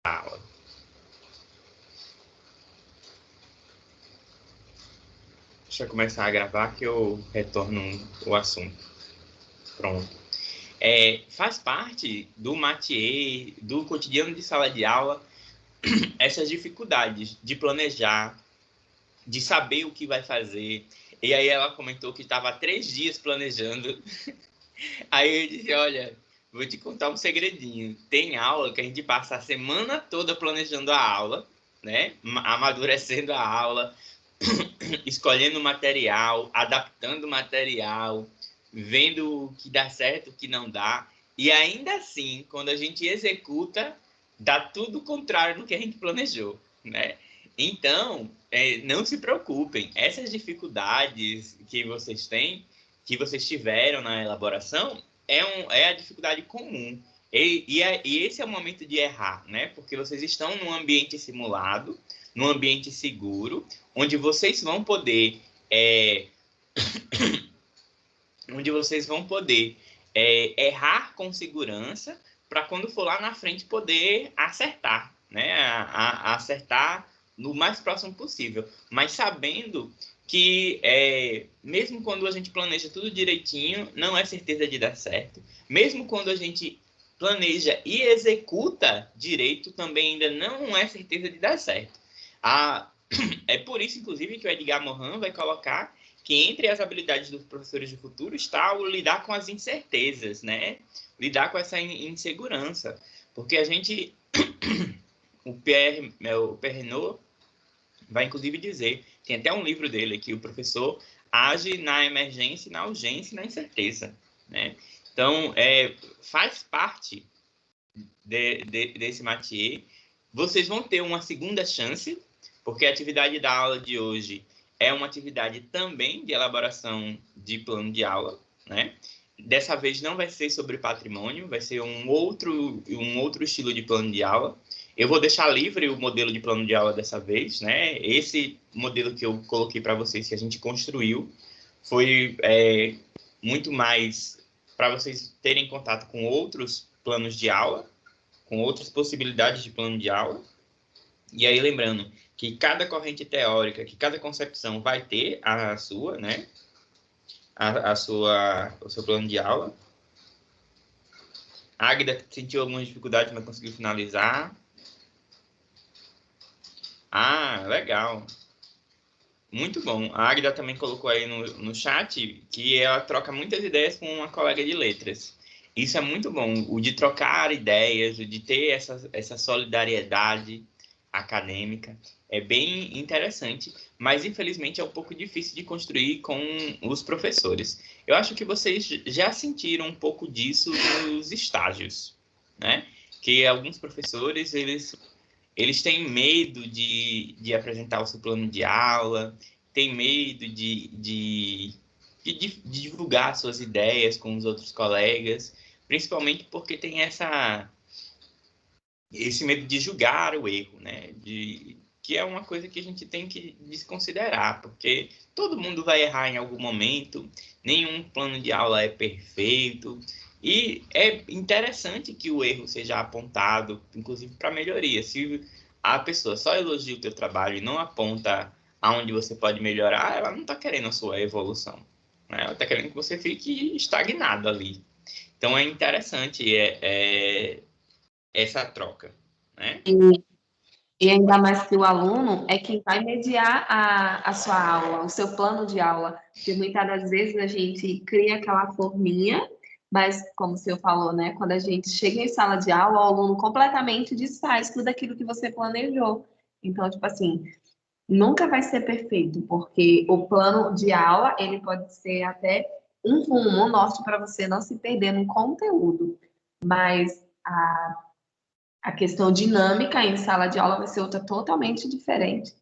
aula. Deixa eu começar a gravar que eu retorno o assunto. Pronto. Faz parte do métier, do cotidiano de sala de aula, essas dificuldades de planejar, de saber o que vai fazer. E aí ela comentou que estava há 3 dias planejando. Aí eu disse, olha, vou te contar um segredinho. Tem aula que a gente passa a semana toda planejando a aula, né? Amadurecendo a aula, escolhendo material, adaptando o material, vendo o que dá certo, o que não dá. E ainda assim, quando a gente executa, dá tudo o contrário do que a gente planejou, né? Então, não se preocupem. Essas dificuldades que vocês têm, que vocês tiveram na elaboração, é a dificuldade comum. E esse é o momento de errar, né? Porque vocês estão num ambiente simulado, num ambiente seguro, onde vocês vão poder errar com segurança para quando for lá na frente poder acertar, né? Acertar no mais próximo possível, mas sabendo que mesmo quando a gente planeja tudo direitinho, não é certeza de dar certo. Mesmo quando a gente planeja e executa direito, também ainda não é certeza de dar certo. É por isso, inclusive, que o Edgar Morin vai colocar que entre as habilidades dos professores do futuro está o lidar com as incertezas, né? Lidar com essa insegurança. Porque a gente, o Perrenot vai inclusive dizer, tem até um livro dele que o professor age na emergência, na urgência e na incerteza, né? Então, faz parte desse métier. Vocês vão ter uma segunda chance, porque a atividade da aula de hoje é uma atividade também de elaboração de plano de aula, né? Dessa vez não vai ser sobre patrimônio, vai ser um outro estilo de plano de aula. Eu vou deixar livre o modelo de plano de aula dessa vez, né? Esse modelo que eu coloquei para vocês, que a gente construiu, foi muito mais para vocês terem contato com outros planos de aula, com outras possibilidades de plano de aula. E aí, lembrando que cada corrente teórica, que cada concepção vai ter a sua, né? O seu plano de aula. A Águida sentiu algumas dificuldades, mas conseguiu finalizar. Ah, legal. Muito bom. A Águida também colocou aí no chat que ela troca muitas ideias com uma colega de letras. Isso é muito bom, o de trocar ideias, o de ter essa solidariedade acadêmica. É bem interessante, mas infelizmente é um pouco difícil de construir com os professores. Eu acho que vocês já sentiram um pouco disso nos estágios, né? Que alguns professores, eles têm medo de apresentar o seu plano de aula, têm medo de divulgar suas ideias com os outros colegas, principalmente porque tem esse medo de julgar o erro, né? Que é uma coisa que a gente tem que desconsiderar, porque todo mundo vai errar em algum momento, nenhum plano de aula é perfeito, e é interessante que o erro seja apontado, inclusive para melhoria. Se a pessoa só elogia o teu trabalho e não aponta aonde você pode melhorar, ela não está querendo a sua evolução, né? Ela está querendo que você fique estagnado ali. Então é interessante essa troca, né? E, e ainda mais que o aluno é quem vai mediar a sua aula, o seu plano de aula. Porque muitas das vezes a gente cria aquela forminha, mas, como o senhor falou, né? Quando a gente chega em sala de aula, o aluno completamente desfaz tudo aquilo que você planejou. Então, tipo assim, nunca vai ser perfeito, porque o plano de aula, ele pode ser até um rumo, um norte para você não se perder no conteúdo. Mas a questão dinâmica em sala de aula vai ser outra totalmente diferente.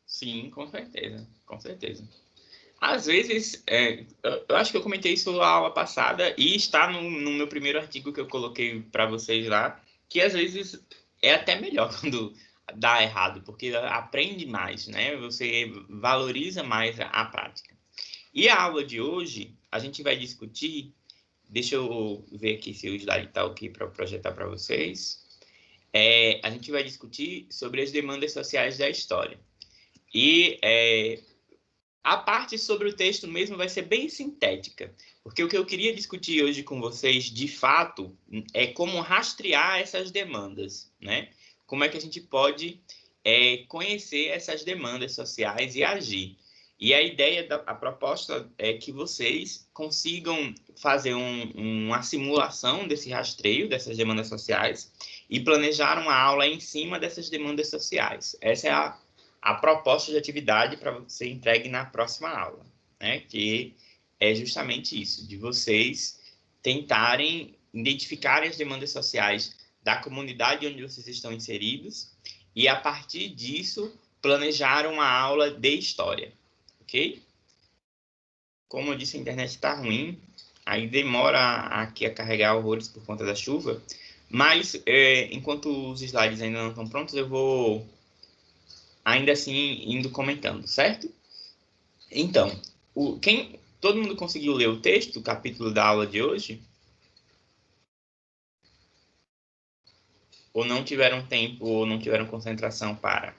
Sim, com certeza, com certeza. Às vezes, eu acho que eu comentei isso na aula passada e está no meu primeiro artigo que eu coloquei para vocês lá, que às vezes é até melhor quando dá errado, porque aprende mais, né? Você valoriza mais a prática. E a aula de hoje, a gente vai discutir, deixa eu ver aqui se o slide está ok para projetar para vocês. a gente vai discutir sobre as demandas sociais da história. E a parte sobre o texto mesmo vai ser bem sintética, porque o que eu queria discutir hoje com vocês, de fato, é como rastrear essas demandas, né? Como é que a gente pode conhecer essas demandas sociais e agir. E a ideia, a proposta é que vocês consigam fazer uma simulação desse rastreio, dessas demandas sociais, e planejar uma aula em cima dessas demandas sociais. Essa é a proposta de atividade para você entregue na próxima aula, né? Que é justamente isso, de vocês tentarem identificar as demandas sociais da comunidade onde vocês estão inseridos e, a partir disso, planejar uma aula de história, ok? Como eu disse, a internet está ruim, aí demora aqui a carregar horrores por conta da chuva, mas enquanto os slides ainda não estão prontos, eu vou ainda assim indo comentando, certo? Então, todo mundo conseguiu ler o texto, o capítulo da aula de hoje? Ou não tiveram tempo, ou não tiveram concentração para?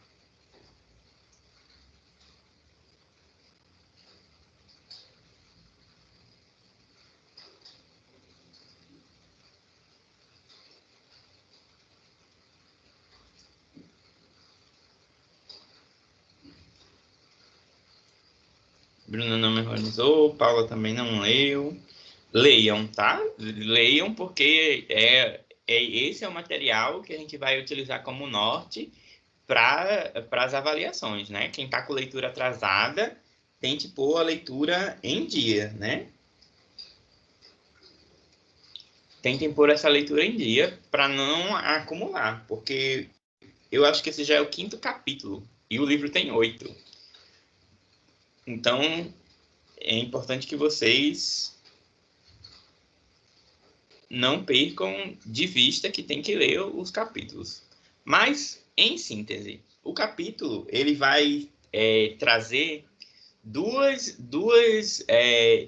Bruna não memorizou, Paula também não leu. Leiam, tá? Leiam, porque esse é o material que a gente vai utilizar como norte para as avaliações, né? Quem está com leitura atrasada, tente pôr a leitura em dia, né? Tentem pôr essa leitura em dia para não acumular, porque eu acho que esse já é o 5º capítulo e o livro tem 8. Então, é importante que vocês não percam de vista que tem que ler os capítulos. Mas, em síntese, o capítulo ele vai trazer duas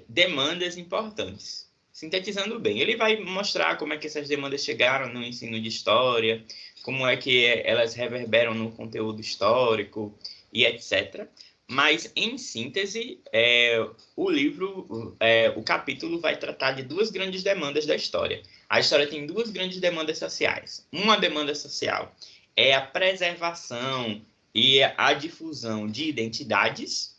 demandas importantes. Sintetizando bem, ele vai mostrar como é que essas demandas chegaram no ensino de história, como é que elas reverberam no conteúdo histórico e etc. Mas, em síntese, o capítulo vai tratar de 2 grandes demandas da história. A história tem 2 grandes demandas sociais. Uma demanda social é a preservação e a difusão de identidades,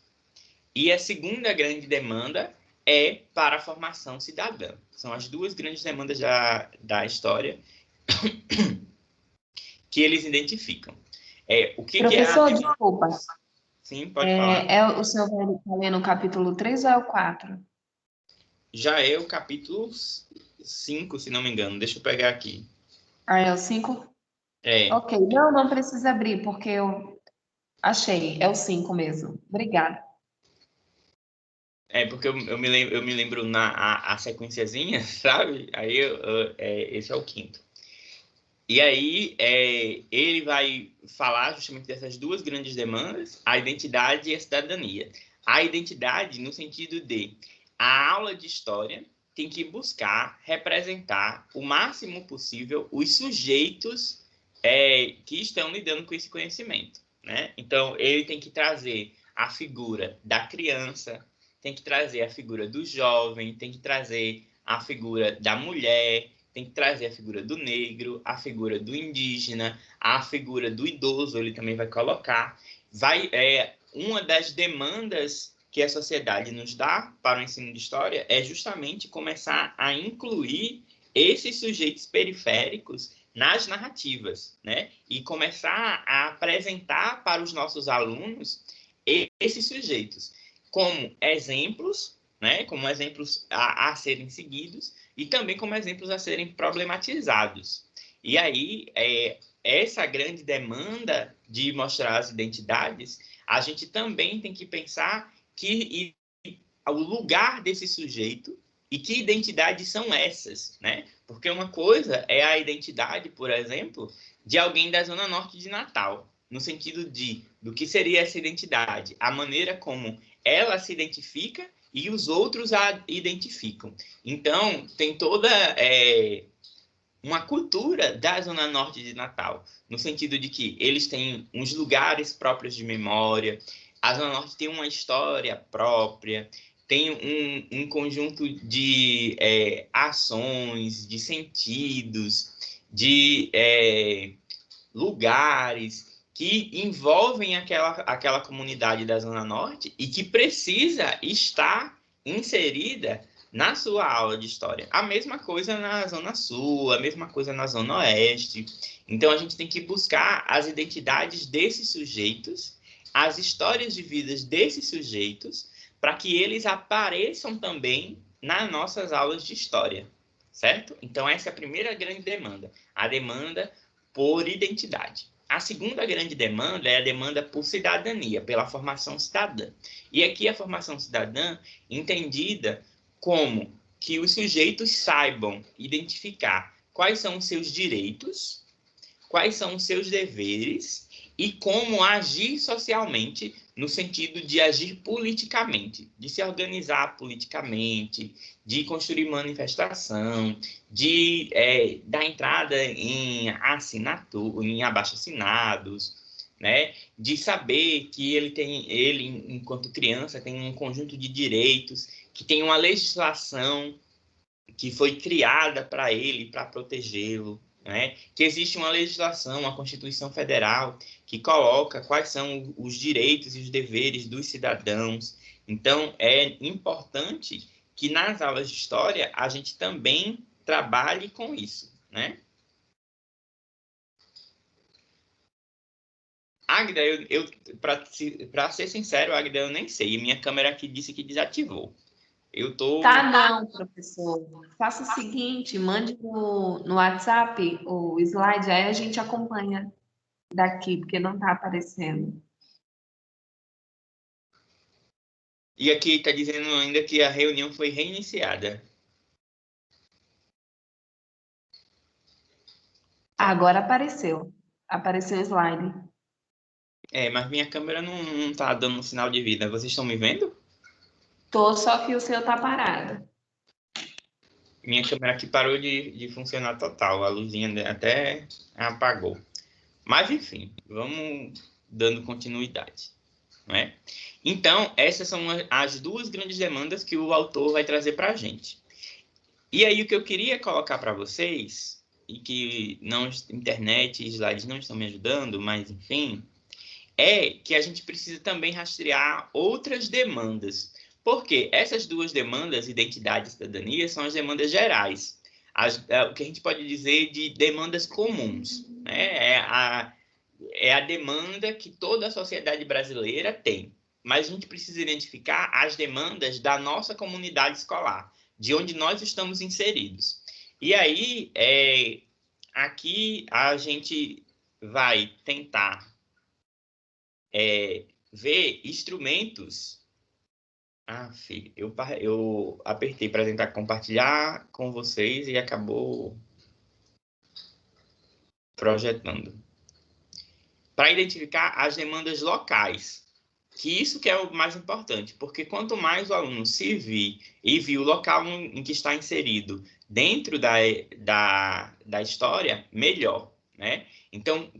e a segunda grande demanda é para a formação cidadã. São as 2 grandes demandas da história que eles identificam. Professor, desculpa. Sim, pode falar. O senhor vai ler no capítulo 3 ou é o 4? Já é o capítulo 5, se não me engano. Deixa eu pegar aqui. Ah, é o 5? Ok, não precisa abrir, porque eu achei, é o 5 mesmo. Obrigada. Porque eu me lembro a sequenciazinha, sabe? Aí esse é o 5º. E aí ele vai falar justamente dessas 2 grandes demandas, a identidade e a cidadania. A identidade no sentido de a aula de história tem que buscar representar o máximo possível os sujeitos que estão lidando com esse conhecimento, né? Então, ele tem que trazer a figura da criança, tem que trazer a figura do jovem, tem que trazer a figura da mulher, tem que trazer a figura do negro, a figura do indígena, a figura do idoso, ele também vai colocar. Uma das demandas que a sociedade nos dá para o ensino de história é justamente começar a incluir esses sujeitos periféricos nas narrativas, né? E começar a apresentar para os nossos alunos esses sujeitos como exemplos, né? Como exemplos a serem seguidos e também como exemplos a serem problematizados. E aí, essa grande demanda de mostrar as identidades, a gente também tem que pensar que o lugar desse sujeito e que identidades são essas, né? Porque uma coisa é a identidade, por exemplo, de alguém da Zona Norte de Natal, no sentido do que seria essa identidade, a maneira como ela se identifica e os outros a identificam. Então, tem toda uma cultura da Zona Norte de Natal, no sentido de que eles têm uns lugares próprios de memória, a Zona Norte tem uma história própria, tem um conjunto de ações, de sentidos, de lugares que envolvem aquela comunidade da Zona Norte e que precisa estar inserida na sua aula de história. A mesma coisa na Zona Sul, a mesma coisa na Zona Oeste. Então, a gente tem que buscar as identidades desses sujeitos, as histórias de vidas desses sujeitos, para que eles apareçam também nas nossas aulas de história, certo? Então, essa é a primeira grande demanda, a demanda por identidade. A segunda grande demanda é a demanda por cidadania, pela formação cidadã. E aqui a formação cidadã entendida como que os sujeitos saibam identificar quais são os seus direitos, quais são os seus deveres e como agir socialmente, no sentido de agir politicamente, de se organizar politicamente, de construir manifestação, de dar entrada em assinatura, em abaixo-assinados, né? De saber que ele, enquanto criança, tem um conjunto de direitos, que tem uma legislação que foi criada para ele, para protegê-lo, né? Que existe uma legislação, uma Constituição Federal, que coloca quais são os direitos e os deveres dos cidadãos. Então, é importante que nas aulas de história a gente também trabalhe com isso, né? Agda, para ser sincero, Agda, eu nem sei. Minha câmera aqui disse que desativou. Eu tô. Tá não, professor. Faça o seguinte, mande no WhatsApp o slide, aí a gente acompanha daqui, porque não está aparecendo. E aqui está dizendo ainda que a reunião foi reiniciada. Agora apareceu. Apareceu o slide. Mas minha câmera não tá dando sinal de vida. Vocês estão me vendo? Tô, só que o seu tá parado. Minha câmera aqui parou de funcionar total. A luzinha até apagou. Mas, enfim, vamos dando continuidade. Não é? Então, essas são as duas grandes demandas que o autor vai trazer para a gente. E aí, o que eu queria colocar para vocês, e que não, internet e slides não estão me ajudando, mas, enfim, é que a gente precisa também rastrear outras demandas. Porque essas duas demandas, identidade e cidadania, são as demandas gerais. O que a gente pode dizer de demandas comuns. Né? É a demanda que toda a sociedade brasileira tem. Mas a gente precisa identificar as demandas da nossa comunidade escolar, de onde nós estamos inseridos. E aí, aqui a gente vai tentar ver instrumentos. Filho, eu apertei para tentar compartilhar com vocês e acabou projetando. Para identificar as demandas locais, que isso que é o mais importante, porque quanto mais o aluno se vir e vir o local em que está inserido dentro da história, melhor, né? Então,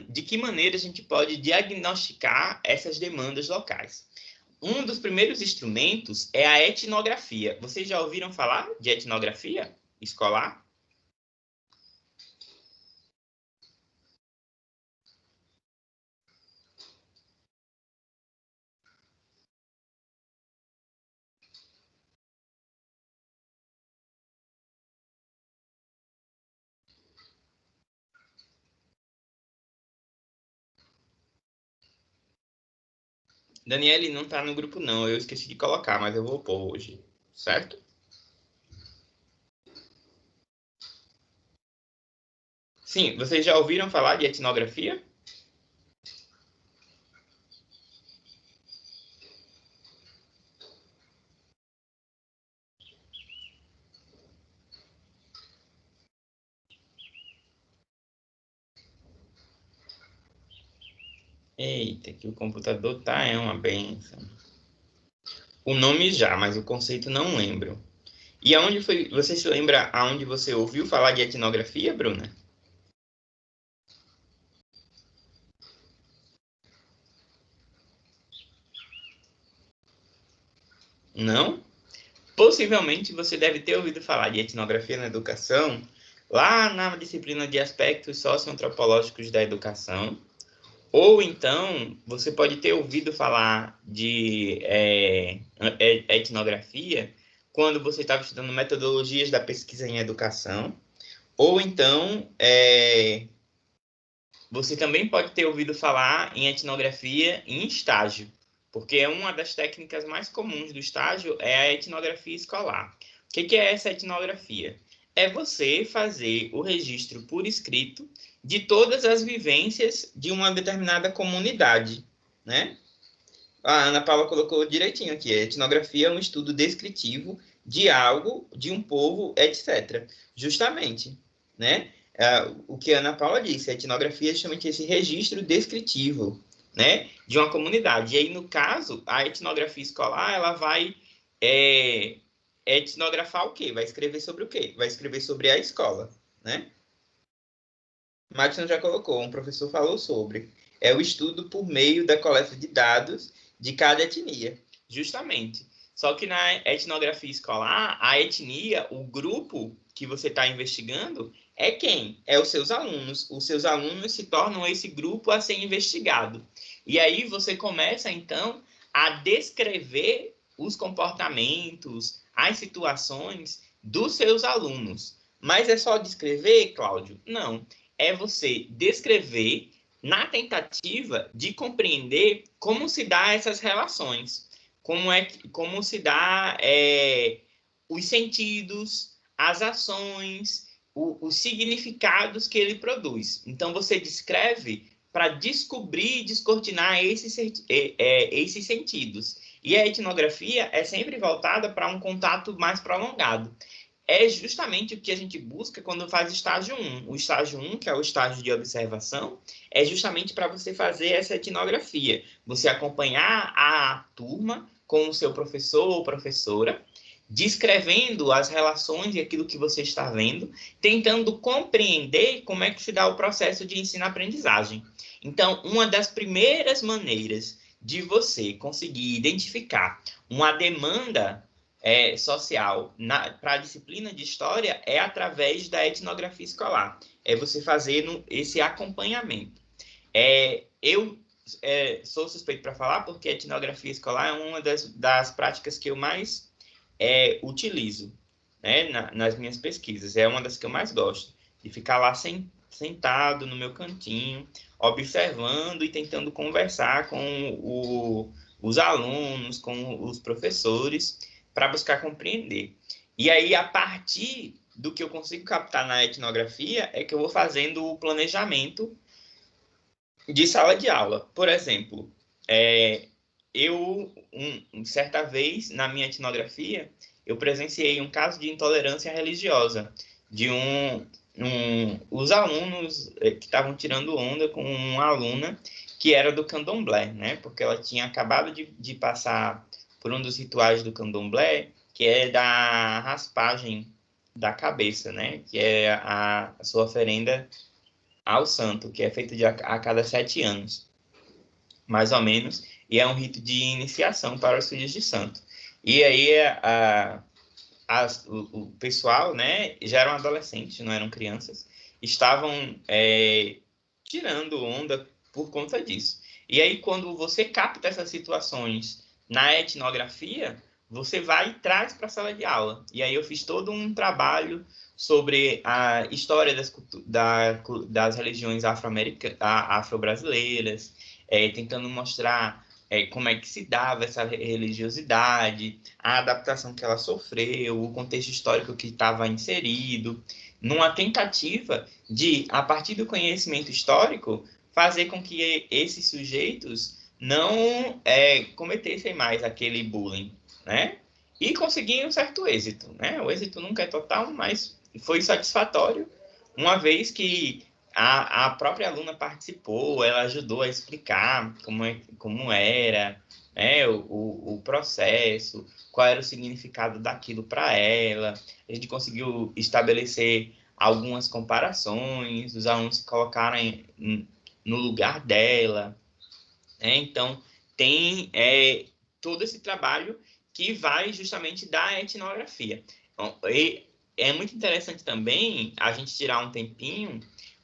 de que maneira a gente pode diagnosticar essas demandas locais? Um dos primeiros instrumentos é a etnografia. Vocês já ouviram falar de etnografia escolar? Daniele não está no grupo, não. Eu esqueci de colocar, mas eu vou pôr hoje. Certo? Sim, vocês já ouviram falar de etnografia? Eita, que o computador é uma benção. O nome já, mas o conceito não lembro. E aonde foi, você se lembra aonde você ouviu falar de etnografia, Bruna? Não? Possivelmente você deve ter ouvido falar de etnografia na educação lá na disciplina de aspectos socioantropológicos da educação, ou então você pode ter ouvido falar de etnografia quando você estava estudando metodologias da pesquisa em educação, ou então você também pode ter ouvido falar em etnografia em estágio, porque uma das técnicas mais comuns do estágio é a etnografia escolar. O que é essa etnografia? É você fazer o registro por escrito de todas as vivências de uma determinada comunidade, né? A Ana Paula colocou direitinho aqui. A etnografia é um estudo descritivo de algo, de um povo, etc. Justamente, né? O que a Ana Paula disse, a etnografia é justamente esse registro descritivo, né, de uma comunidade. E aí, no caso, a etnografia escolar, ela vai etnografar o quê? Vai escrever sobre o quê? Vai escrever sobre a escola, né? Madison já colocou, um professor falou sobre. É o estudo por meio da coleta de dados de cada etnia. Justamente. Só que na etnografia escolar, a etnia, o grupo que você está investigando, é quem? É os seus alunos. Os seus alunos se tornam esse grupo a ser investigado. E aí você começa, então, a descrever os comportamentos, as situações dos seus alunos. Mas é só descrever, Cláudio? Não, é você descrever na tentativa de compreender como se dá essas relações, como se dá os sentidos, as ações, os significados que ele produz. Então você descreve para descobrir e descortinar esses sentidos. E a etnografia é sempre voltada para um contato mais prolongado. É justamente o que a gente busca quando faz estágio 1. O estágio 1, que é o estágio de observação, é justamente para você fazer essa etnografia. Você acompanhar a turma com o seu professor ou professora, descrevendo as relações e aquilo que você está vendo, tentando compreender como é que se dá o processo de ensino-aprendizagem. Então, uma das primeiras maneiras de você conseguir identificar uma demanda social para a disciplina de história é através da etnografia escolar. É você fazendo esse acompanhamento. Eu sou suspeito para falar porque a etnografia escolar é uma das práticas que eu mais utilizo, né, nas minhas pesquisas. É uma das que eu mais gosto, de ficar lá sentado no meu cantinho, observando e tentando conversar com os alunos, com os professores, para buscar compreender. E aí, a partir do que eu consigo captar na etnografia, é que eu vou fazendo o planejamento de sala de aula. Por exemplo, certa vez, na minha etnografia, eu presenciei um caso de intolerância religiosa, de os alunos que estavam tirando onda com uma aluna que era do candomblé, né? Porque ela tinha acabado de passar por um dos rituais do candomblé, que é da raspagem da cabeça, né? Que é a sua oferenda ao santo, que é feito a cada 7 anos, mais ou menos, e é um rito de iniciação para os filhos de santo. E aí o pessoal, né, já eram adolescentes, não eram crianças, estavam tirando onda por conta disso. E aí, quando você capta essas situações na etnografia, você vai e traz para a sala de aula. E aí eu fiz todo um trabalho sobre a história das religiões afro-brasileiras, tentando mostrar como é que se dava essa religiosidade, a adaptação que ela sofreu, o contexto histórico que estava inserido, numa tentativa de, a partir do conhecimento histórico, fazer com que esses sujeitos não cometessem mais aquele bullying, né? E conseguir um certo êxito, né? O êxito nunca é total, mas foi satisfatório, uma vez que a própria aluna participou, ela ajudou a explicar como era, né, o processo, qual era o significado daquilo para ela. A gente conseguiu estabelecer algumas comparações, os alunos se colocaram no lugar dela, né? Então, tem todo esse trabalho que vai justamente da etnografia. Então, é muito interessante também a gente tirar um tempinho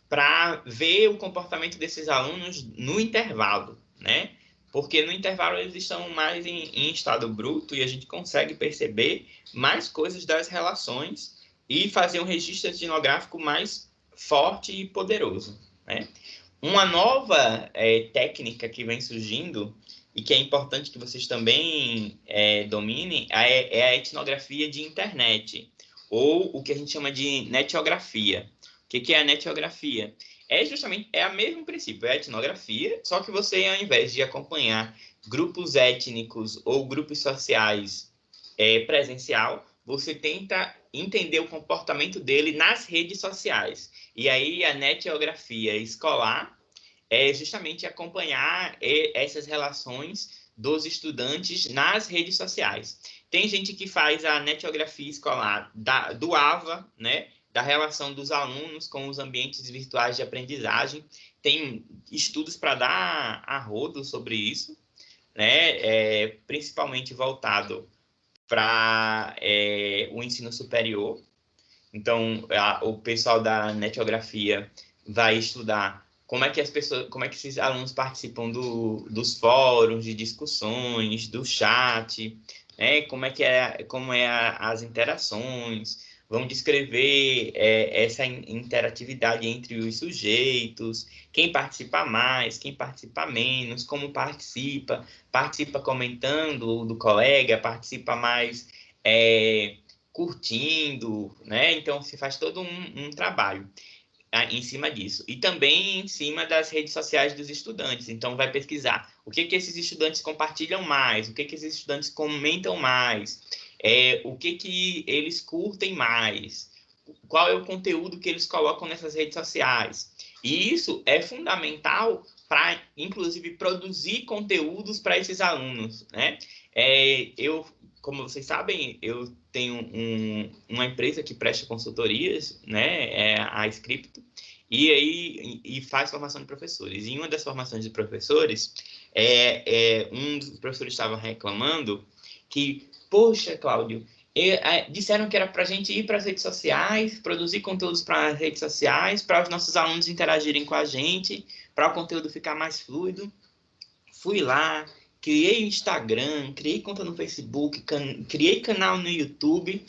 para ver o comportamento desses alunos no intervalo, né? Porque no intervalo eles estão mais em estado bruto e a gente consegue perceber mais coisas das relações e fazer um registro etnográfico mais forte e poderoso, né? Uma nova técnica que vem surgindo e que é importante que vocês também dominem é a etnografia de internet, ou o que a gente chama de netiografia. O que é a netiografia? É justamente o mesmo princípio, é a etnografia, só que você, ao invés de acompanhar grupos étnicos ou grupos sociais presencial, você tenta entender o comportamento dele nas redes sociais. E aí a netiografia escolar é justamente acompanhar essas relações dos estudantes nas redes sociais. Tem gente que faz a netiografia escolar do AVA, né, da relação dos alunos com os ambientes virtuais de aprendizagem. Tem estudos para dar a rodo sobre isso, né, principalmente voltado para o ensino superior. Então, o pessoal da netiografia vai estudar como é que esses alunos participam dos fóruns de discussões, do chat, né? Como é as interações, vão descrever essa interatividade entre os sujeitos, quem participa mais, quem participa menos, como participa comentando do colega, participa mais curtindo, né? Então, se faz todo um trabalho em cima disso. E também em cima das redes sociais dos estudantes. Então, vai pesquisar o que esses estudantes compartilham mais, o que esses estudantes comentam mais, o que eles curtem mais, qual é o conteúdo que eles colocam nessas redes sociais. E isso é fundamental para, inclusive, produzir conteúdos para esses alunos, né? Como vocês sabem, eu tenho uma empresa que presta consultorias, né, a Scripto, e faz formação de professores. E em uma das formações de professores, um dos professores estava reclamando que, poxa, Cláudio, disseram que era para a gente ir para as redes sociais, produzir conteúdos para as redes sociais, para os nossos alunos interagirem com a gente, para o conteúdo ficar mais fluido. Fui lá, criei Instagram, criei conta no Facebook, criei canal no YouTube.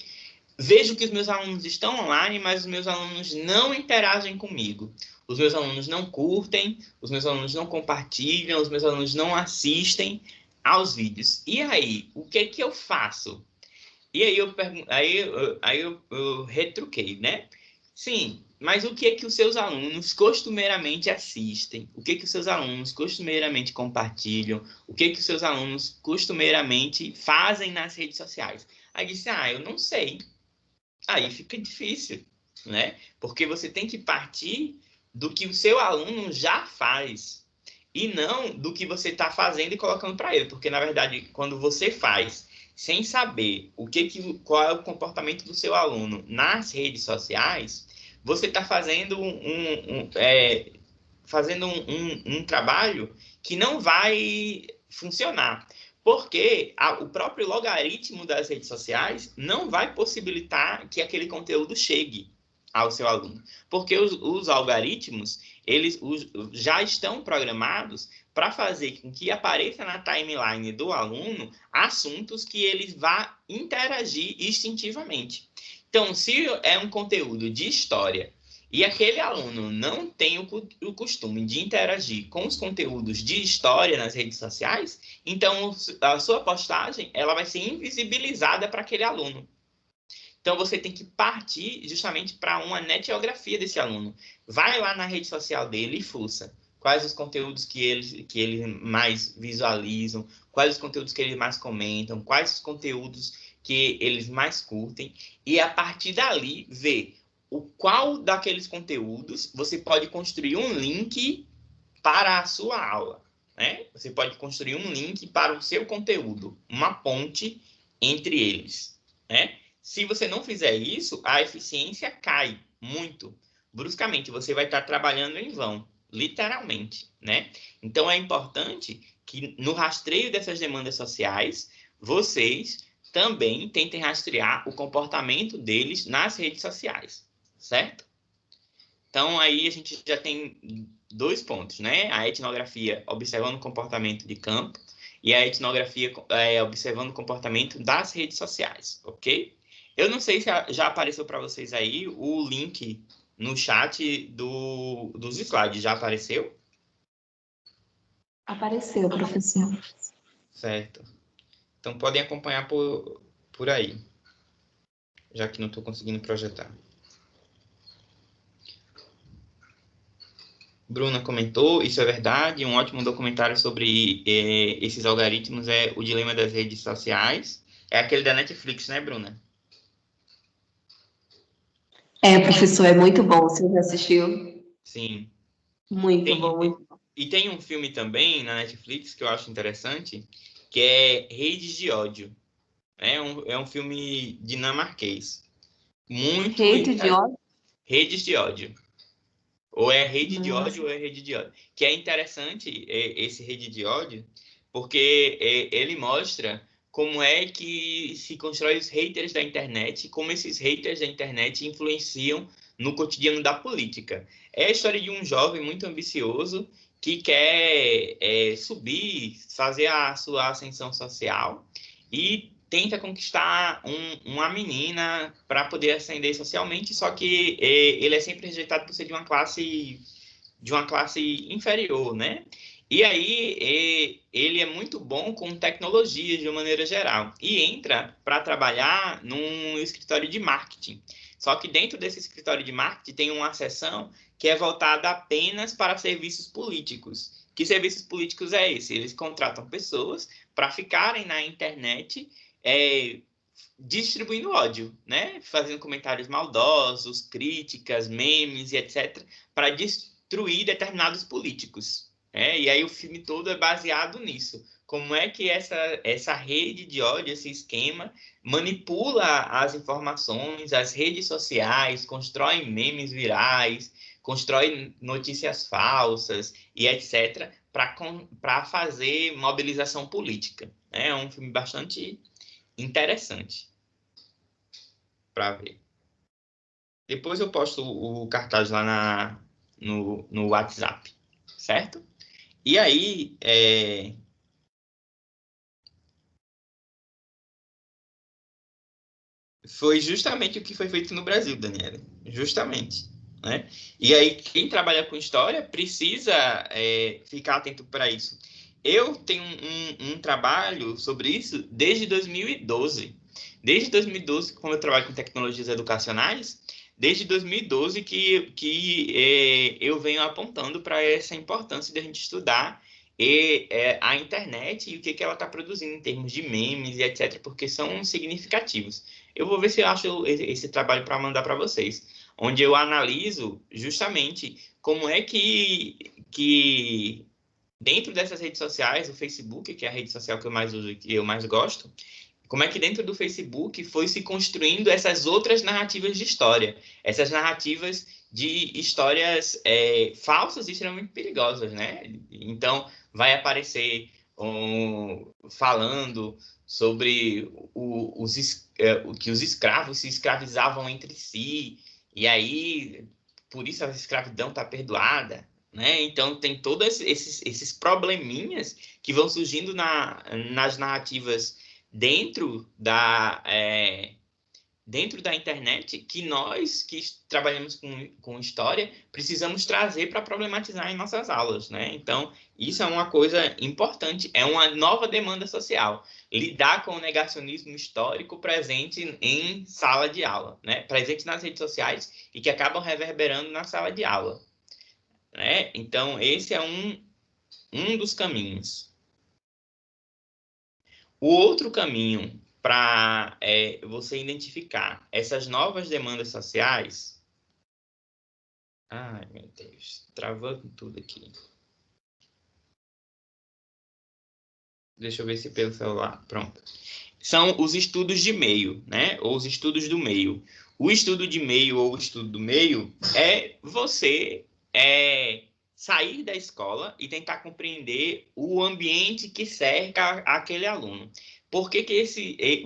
Vejo que os meus alunos estão online, mas os meus alunos não interagem comigo. Os meus alunos não curtem, os meus alunos não compartilham, os meus alunos não assistem aos vídeos. E aí, o que eu faço? E aí eu retruquei, né? Sim, mas o que os seus alunos costumeiramente assistem? O que os seus alunos costumeiramente compartilham? O que os seus alunos costumeiramente fazem nas redes sociais? Aí disse, eu não sei. Aí fica difícil, né? Porque você tem que partir do que o seu aluno já faz e não do que você está fazendo e colocando para ele. Porque, na verdade, quando você faz sem saber qual é o comportamento do seu aluno nas redes sociais, você está fazendo um trabalho que não vai funcionar. Porque o próprio logaritmo das redes sociais não vai possibilitar que aquele conteúdo chegue ao seu aluno. Porque os algoritmos, eles já estão programados para fazer com que apareça na timeline do aluno assuntos que ele vá interagir instintivamente. Então, se é um conteúdo de história e aquele aluno não tem o costume de interagir com os conteúdos de história nas redes sociais, então a sua postagem ela vai ser invisibilizada para aquele aluno. Então, você tem que partir justamente para uma netiografia desse aluno. Vai lá na rede social dele e fuça. Quais os conteúdos que eles mais visualizam, quais os conteúdos que eles mais comentam, quais os conteúdos que eles mais curtem. E, a partir dali, ver qual daqueles conteúdos você pode construir um link para a sua aula, né? Você pode construir um link para o seu conteúdo, uma ponte entre eles, né? Se você não fizer isso, a eficiência cai muito. Bruscamente, você vai estar trabalhando em vão, literalmente, né? Então, é importante que no rastreio dessas demandas sociais, vocês também tentem rastrear o comportamento deles nas redes sociais, certo? Então, aí a gente já tem 2 pontos, né? A etnografia observando o comportamento de campo e a etnografia observando o comportamento das redes sociais, ok? Eu não sei se já apareceu para vocês aí o link no chat dos slides. Já apareceu? Apareceu, professor. Certo. Então, podem acompanhar por aí, já que não estou conseguindo projetar. Bruna comentou, isso é verdade, um ótimo documentário sobre esses algoritmos é O Dilema das Redes Sociais. É aquele da Netflix, né, Bruna? É, professor, é muito bom. Você já assistiu? Sim. Muito bom, muito bom. E tem um filme também na Netflix que eu acho interessante, que é Redes de Ódio. É um filme dinamarquês. Muito... Rede de ódio? Redes de Ódio. Ou é rede de Nossa. ódio ou é rede de ódio. Que é interessante esse rede de ódio, porque ele mostra como é que se constrói os haters da internet, como esses haters da internet influenciam no cotidiano da política. É a história de um jovem muito ambicioso que quer subir, fazer a sua ascensão social e tenta conquistar uma menina para poder ascender socialmente, só que ele é sempre rejeitado por ser de uma classe inferior, né? E aí ele é muito bom com tecnologias de uma maneira geral e entra para trabalhar num escritório de marketing. Só que dentro desse escritório de marketing tem uma seção que é voltada apenas para serviços políticos. Que serviços políticos é esse? Eles contratam pessoas para ficarem na internet distribuindo ódio, né? Fazendo comentários maldosos, críticas, memes e etc., para destruir determinados políticos. E aí o filme todo é baseado nisso. Como é que essa rede de ódio, esse esquema, manipula as informações, as redes sociais, constrói memes virais, constrói notícias falsas e etc., para fazer mobilização política. É um filme bastante interessante para ver. Depois eu posto o cartaz lá no WhatsApp, certo? E aí, foi justamente o que foi feito no Brasil, Daniela. Justamente. Né? E aí, quem trabalha com história precisa ficar atento para isso. Eu tenho um trabalho sobre isso desde 2012. Desde 2012, como eu trabalho com tecnologias educacionais, desde 2012 que eu venho apontando para essa importância de a gente estudar a internet e o que ela está produzindo em termos de memes e etc., porque são significativos. Eu vou ver se eu acho esse trabalho para mandar para vocês, onde eu analiso justamente como é que dentro dessas redes sociais, o Facebook, que é a rede social que eu mais uso e que eu mais gosto, como é que dentro do Facebook foi se construindo essas outras narrativas de história, essas narrativas de histórias falsas e extremamente perigosas, né? Então, vai aparecer falando sobre que os escravos se escravizavam entre si, e aí, por isso a escravidão está perdoada, né? Então, tem todos esses probleminhas que vão surgindo nas narrativas dentro da internet que nós que trabalhamos com história precisamos trazer para problematizar em nossas aulas, né? Então, isso é uma coisa importante, é uma nova demanda social. Lidar com o negacionismo histórico presente em sala de aula, né? Presente nas redes sociais e que acabam reverberando na sala de aula, né? Então, esse é um dos caminhos. O outro caminho para você identificar essas novas demandas sociais Ai, meu Deus. Travando tudo aqui. Deixa eu ver se pelo celular. Pronto. São os estudos de meio, né? Ou os estudos do meio. O estudo de meio ou o estudo do meio é você sair da escola e tentar compreender o ambiente que cerca aquele aluno. Por que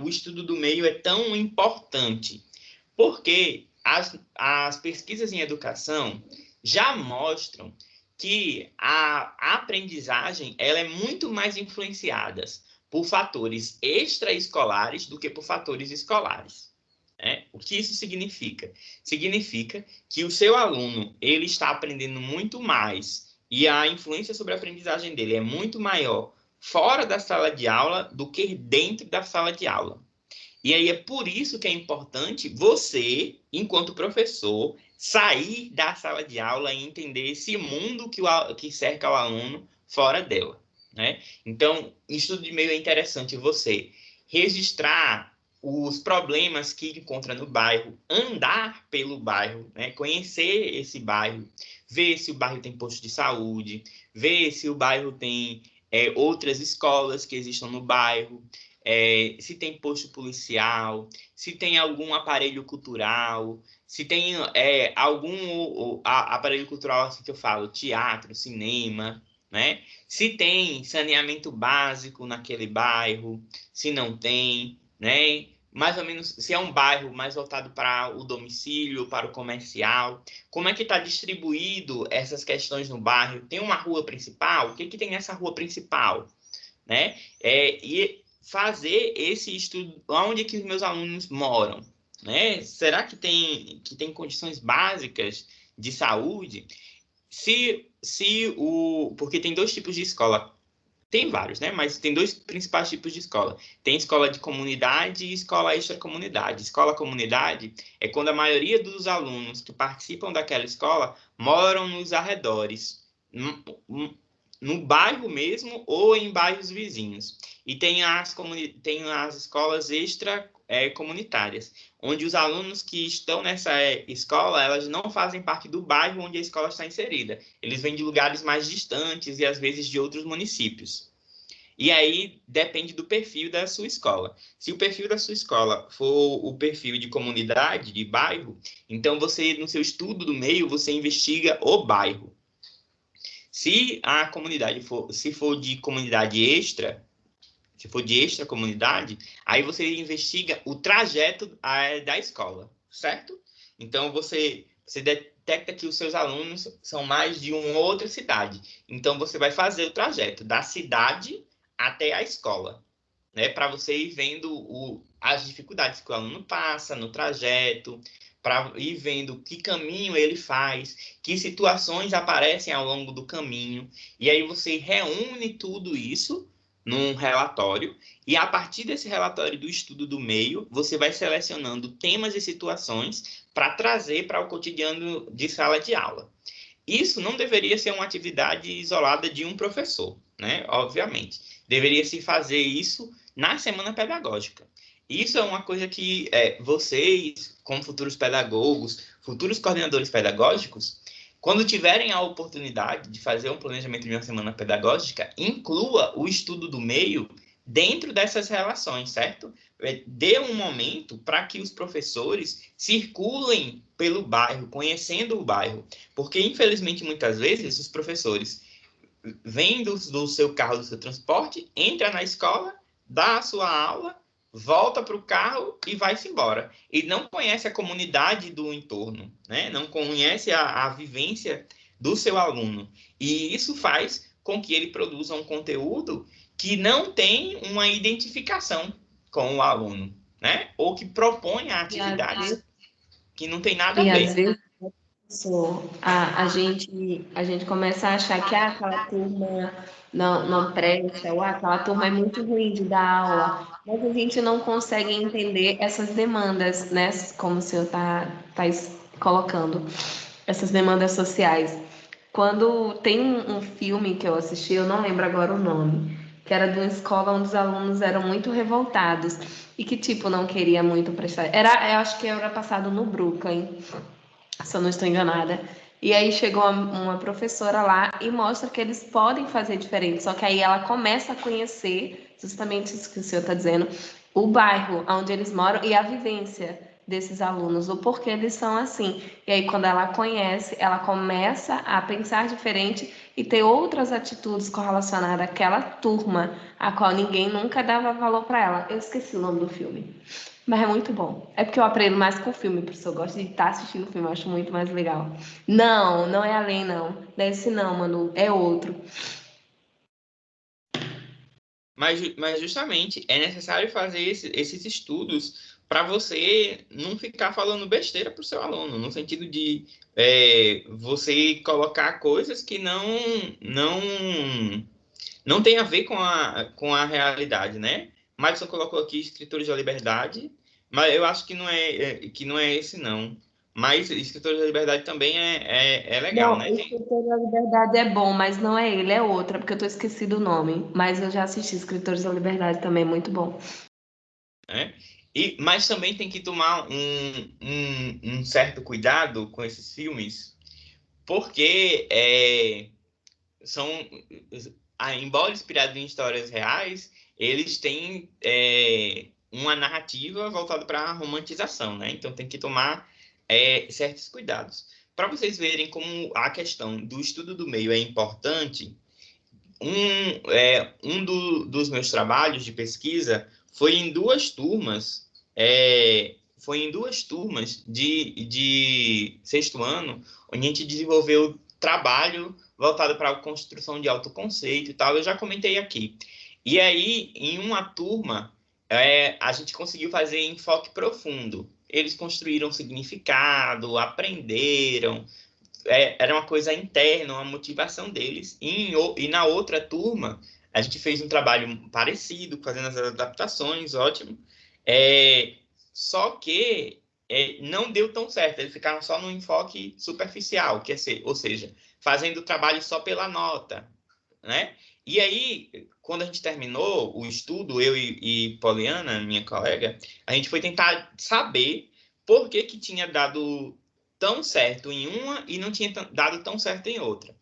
o estudo do meio é tão importante? Porque as pesquisas em educação já mostram que a aprendizagem ela é muito mais influenciada por fatores extraescolares do que por fatores escolares. Né? O que isso significa? Significa que o seu aluno ele está aprendendo muito mais e a influência sobre a aprendizagem dele é muito maior fora da sala de aula do que dentro da sala de aula. E aí é por isso que é importante você, enquanto professor, sair da sala de aula e entender esse mundo que cerca o aluno fora dela. Né? Então, estudo de meio é interessante você registrar os problemas que encontra no bairro, andar pelo bairro, né? Conhecer esse bairro, ver se o bairro tem posto de saúde, ver se o bairro tem outras escolas que existam no bairro, se tem posto policial, se tem algum aparelho cultural, se tem algum aparelho cultural assim que eu falo, teatro, cinema, né? Se tem saneamento básico naquele bairro, se não tem, né? Mais ou menos, se é um bairro mais voltado para o domicílio, para o comercial, como é que está distribuído essas questões no bairro? Tem uma rua principal? O que tem nessa rua principal? Né? E fazer esse estudo, onde que os meus alunos moram, né? Será que tem condições básicas de saúde? Porque tem dois tipos de escola, tem vários, né? Mas tem dois principais tipos de escola. Tem escola de comunidade e escola extracomunidade. Escola comunidade é quando a maioria dos alunos que participam daquela escola moram nos arredores, no bairro mesmo ou em bairros vizinhos. E tem as escolas extracomunitárias, onde os alunos que estão nessa escola, elas não fazem parte do bairro onde a escola está inserida. Eles vêm de lugares mais distantes e às vezes de outros municípios. E aí depende do perfil da sua escola. Se o perfil da sua escola for o perfil de comunidade, de bairro, então você, no seu estudo do meio, você investiga o bairro. Se a comunidade for de comunidade extra, se for de extra comunidade, aí você investiga o trajeto da escola, certo? Então você detecta que os seus alunos são mais de uma outra cidade. Então você vai fazer o trajeto da cidade até a escola, né? Para você ir vendo as dificuldades que o aluno passa no trajeto, para ir vendo que caminho ele faz, que situações aparecem ao longo do caminho, e aí você reúne tudo isso num relatório, e a partir desse relatório do estudo do meio, você vai selecionando temas e situações para trazer para o cotidiano de sala de aula. Isso não deveria ser uma atividade isolada de um professor, né? Obviamente. Deveria se fazer isso na semana pedagógica. Isso é uma coisa que vocês, como futuros pedagogos, futuros coordenadores pedagógicos, quando tiverem a oportunidade de fazer um planejamento de uma semana pedagógica, inclua o estudo do meio dentro dessas relações, certo? Dê um momento para que os professores circulem pelo bairro, conhecendo o bairro, porque, infelizmente, muitas vezes, os professores vêm do seu carro, do seu transporte, entra na escola, dá a sua aula, volta para o carro e vai-se embora. E não conhece a comunidade do entorno, né? Não conhece a vivência do seu aluno. E isso faz com que ele produza um conteúdo que não tem uma identificação com o aluno, né? Ou que propõe a atividade que não tem nada a E ver. às vezes a gente começa a achar que aquela turma não presta, ou aquela turma é muito ruim de dar aula, mas a gente não consegue entender essas demandas, né? Como o senhor está colocando, essas demandas sociais. Quando tem um filme que eu assisti, eu não lembro agora o nome, que era de uma escola onde os alunos eram muito revoltados e que, tipo, não queria muito prestar. Eu acho que era passado no Brooklyn, se eu não estou enganada. E aí chegou uma professora lá e mostra que eles podem fazer diferente, só que aí ela começa a conhecer, justamente isso que o senhor está dizendo, o bairro onde eles moram e a vivência desses alunos, o porquê eles são assim. E aí, quando ela conhece, ela começa a pensar diferente e ter outras atitudes correlacionadas àquela turma, a qual ninguém nunca dava valor para ela. Eu esqueci o nome do filme. Mas é muito bom. É porque eu aprendo mais com filme, professor. Eu gosto de estar assistindo filme, eu acho muito mais legal. Não, não é Além, não. Não é esse não, Manu. É outro. Mas justamente é necessário fazer esses estudos para você não ficar falando besteira para o seu aluno, no sentido de você colocar coisas que não tem a ver com a realidade, né? Madison colocou aqui Escritores da Liberdade, mas eu acho que que não é esse, não. Mas Escritores da Liberdade também é legal, Não, né? o Escritor da Liberdade é bom, mas não é ele, é outra, porque eu tô esquecido o nome. Mas eu já assisti Escritores da Liberdade também, muito bom. Né? Mas também tem que tomar um certo cuidado com esses filmes, porque são, embora inspirados em histórias reais, eles têm uma narrativa voltada para a romantização, né? Então tem que tomar certos cuidados. Para vocês verem como a questão do estudo do meio é importante, dos meus trabalhos de pesquisa foi em duas turmas, de sexto ano, onde a gente desenvolveu trabalho voltado para a construção de autoconceito e tal, eu já comentei aqui. E aí, em uma turma, a gente conseguiu fazer enfoque profundo. Eles construíram significado, aprenderam, era uma coisa interna, uma motivação deles. E na outra turma, a gente fez um trabalho parecido, fazendo as adaptações, ótimo. É, só que não deu tão certo, eles ficaram só no enfoque superficial, ou seja, fazendo o trabalho só pela nota, né? E aí, quando a gente terminou o estudo, eu e Poliana, minha colega, a gente foi tentar saber por que que tinha dado tão certo em uma e não tinha dado tão certo em outra.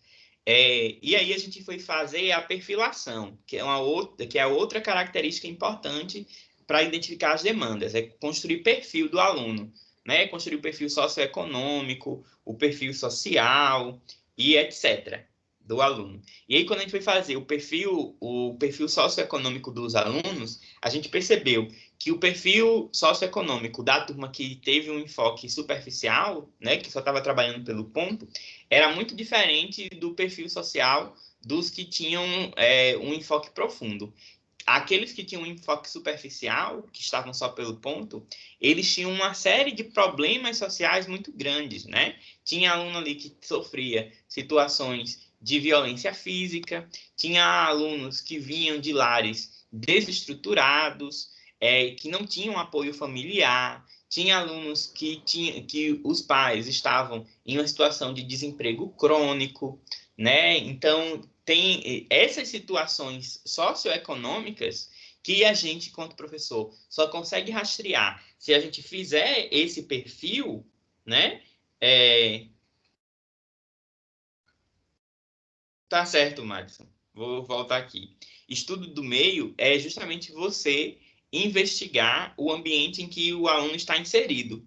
E aí a gente foi fazer a perfilação, que é a outra característica importante para identificar as demandas, é construir perfil do aluno, né? Construir o perfil socioeconômico, o perfil social e etc. do aluno. E aí, quando a gente foi fazer o perfil socioeconômico dos alunos, a gente percebeu que o perfil socioeconômico da turma que teve um enfoque superficial, né, que só estava trabalhando pelo ponto, era muito diferente do perfil social dos que tinham um enfoque profundo. Aqueles que tinham um enfoque superficial, que estavam só pelo ponto, eles tinham uma série de problemas sociais muito grandes, né? Tinha aluno ali que sofria situações de violência física, tinha alunos que vinham de lares desestruturados, que não tinham apoio familiar, tinha alunos que os pais estavam em uma situação de desemprego crônico, né? Então, tem essas situações socioeconômicas que a gente, enquanto professor, só consegue rastrear se a gente fizer esse perfil, né? Tá certo, Madison. Vou voltar aqui. Estudo do meio é justamente você investigar o ambiente em que o aluno está inserido.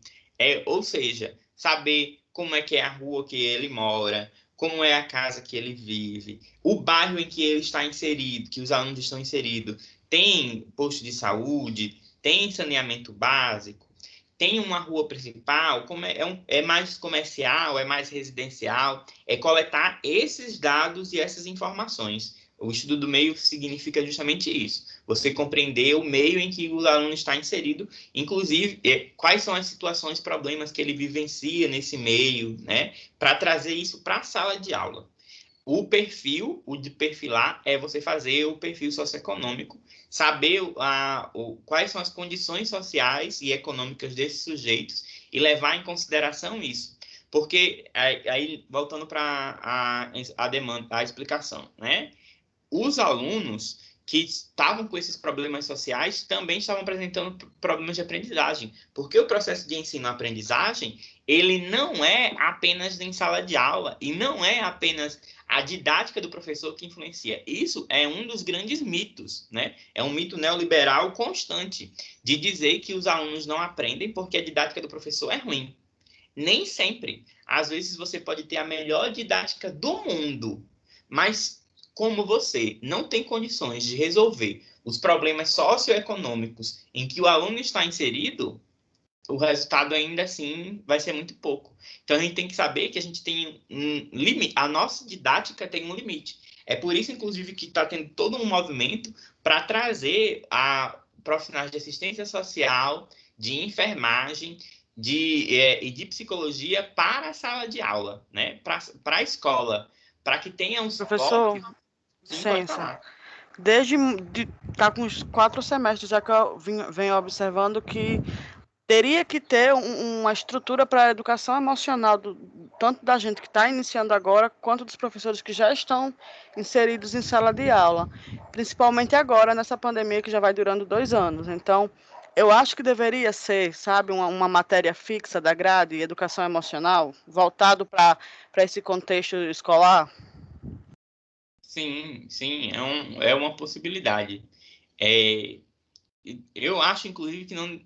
Ou seja, saber como é que é a rua que ele mora, como é a casa que ele vive, o bairro em que ele está inserido, que os alunos estão inseridos. Tem posto de saúde, tem saneamento básico, tem uma rua principal, é mais comercial, é mais residencial, é coletar esses dados e essas informações. O estudo do meio significa justamente isso. Você compreender o meio em que o aluno está inserido, inclusive quais são as situações, problemas que ele vivencia nesse meio, né? Para trazer isso para a sala de aula. O de perfilar, é você fazer o perfil socioeconômico, saber quais são as condições sociais e econômicas desses sujeitos e levar em consideração isso. Porque, aí voltando para a demanda, a explicação, né? Os alunos que estavam com esses problemas sociais também estavam apresentando problemas de aprendizagem, porque o processo de ensino-aprendizagem, ele não é apenas em sala de aula, e não é apenas a didática do professor que influencia. Isso é um dos grandes mitos, né? É um mito neoliberal constante, de dizer que os alunos não aprendem porque a didática do professor é ruim. Nem sempre. Às vezes você pode ter a melhor didática do mundo, mas como você não tem condições de resolver os problemas socioeconômicos em que o aluno está inserido, o resultado ainda assim vai ser muito pouco. Então a gente tem que saber que a gente tem um limite, a nossa didática tem um limite. É por isso, inclusive, que está tendo todo um movimento para trazer profissionais de assistência social, de enfermagem, e de psicologia para a sala de aula, né? Para a escola, para que tenha um suporte. Professor, Sim, pode licença. falar. Tá com uns 4 semestres já que eu venho observando que teria que ter uma estrutura para a educação emocional, tanto da gente que está iniciando agora, quanto dos professores que já estão inseridos em sala de aula, principalmente agora, nessa pandemia que já vai durando 2 anos. Então, eu acho que deveria ser, sabe, uma matéria fixa da grade, educação emocional, voltado para esse contexto escolar. Sim, sim, é uma possibilidade. É, eu acho, inclusive, que não.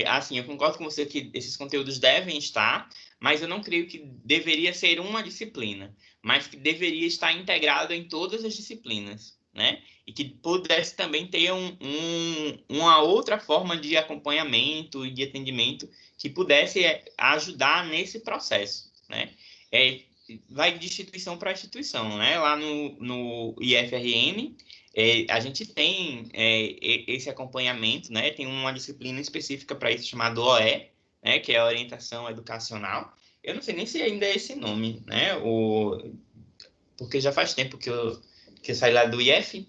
Assim, eu concordo com você que esses conteúdos devem estar, mas eu não creio que deveria ser uma disciplina, mas que deveria estar integrado em todas as disciplinas, né? E que pudesse também ter uma outra forma de acompanhamento e de atendimento que pudesse ajudar nesse processo, né? Vai de instituição para instituição, né? Lá no IFRN, a gente tem esse acompanhamento, né? Tem uma disciplina específica para isso chamada OE, né? Que é a Orientação Educacional. Eu não sei nem se ainda é esse nome, né? Porque já faz tempo que eu saí lá do IF,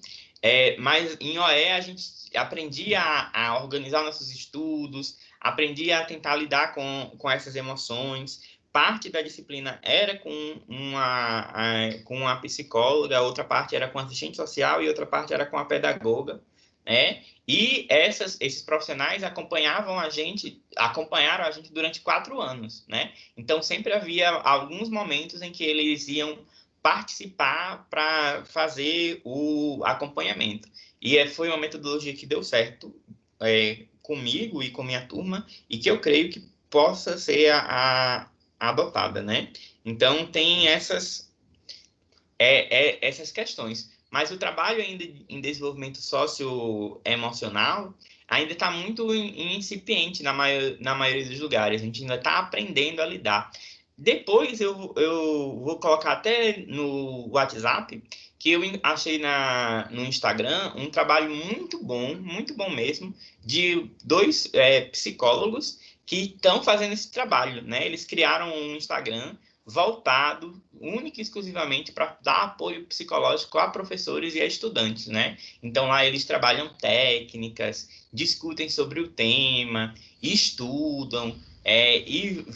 mas em OE a gente aprendia a organizar nossos estudos, aprendia a tentar lidar com essas emoções. Parte da disciplina era com uma psicóloga, outra parte era com assistente social e outra parte era com a pedagoga, né? E esses profissionais acompanharam a gente durante 4 anos, né? Então sempre havia alguns momentos em que eles iam participar para fazer o acompanhamento. E foi uma metodologia que deu certo comigo e com minha turma e que eu creio que possa ser adotada, né? Então, tem essas questões. Mas o trabalho ainda em desenvolvimento socioemocional ainda está muito incipiente na maioria dos lugares. A gente ainda está aprendendo a lidar. Depois eu vou colocar até no WhatsApp que eu achei no Instagram um trabalho muito bom mesmo, de 2 psicólogos que estão fazendo esse trabalho, né? Eles criaram um Instagram voltado única e exclusivamente para dar apoio psicológico a professores e a estudantes, né? Então lá eles trabalham técnicas, discutem sobre o tema, estudam e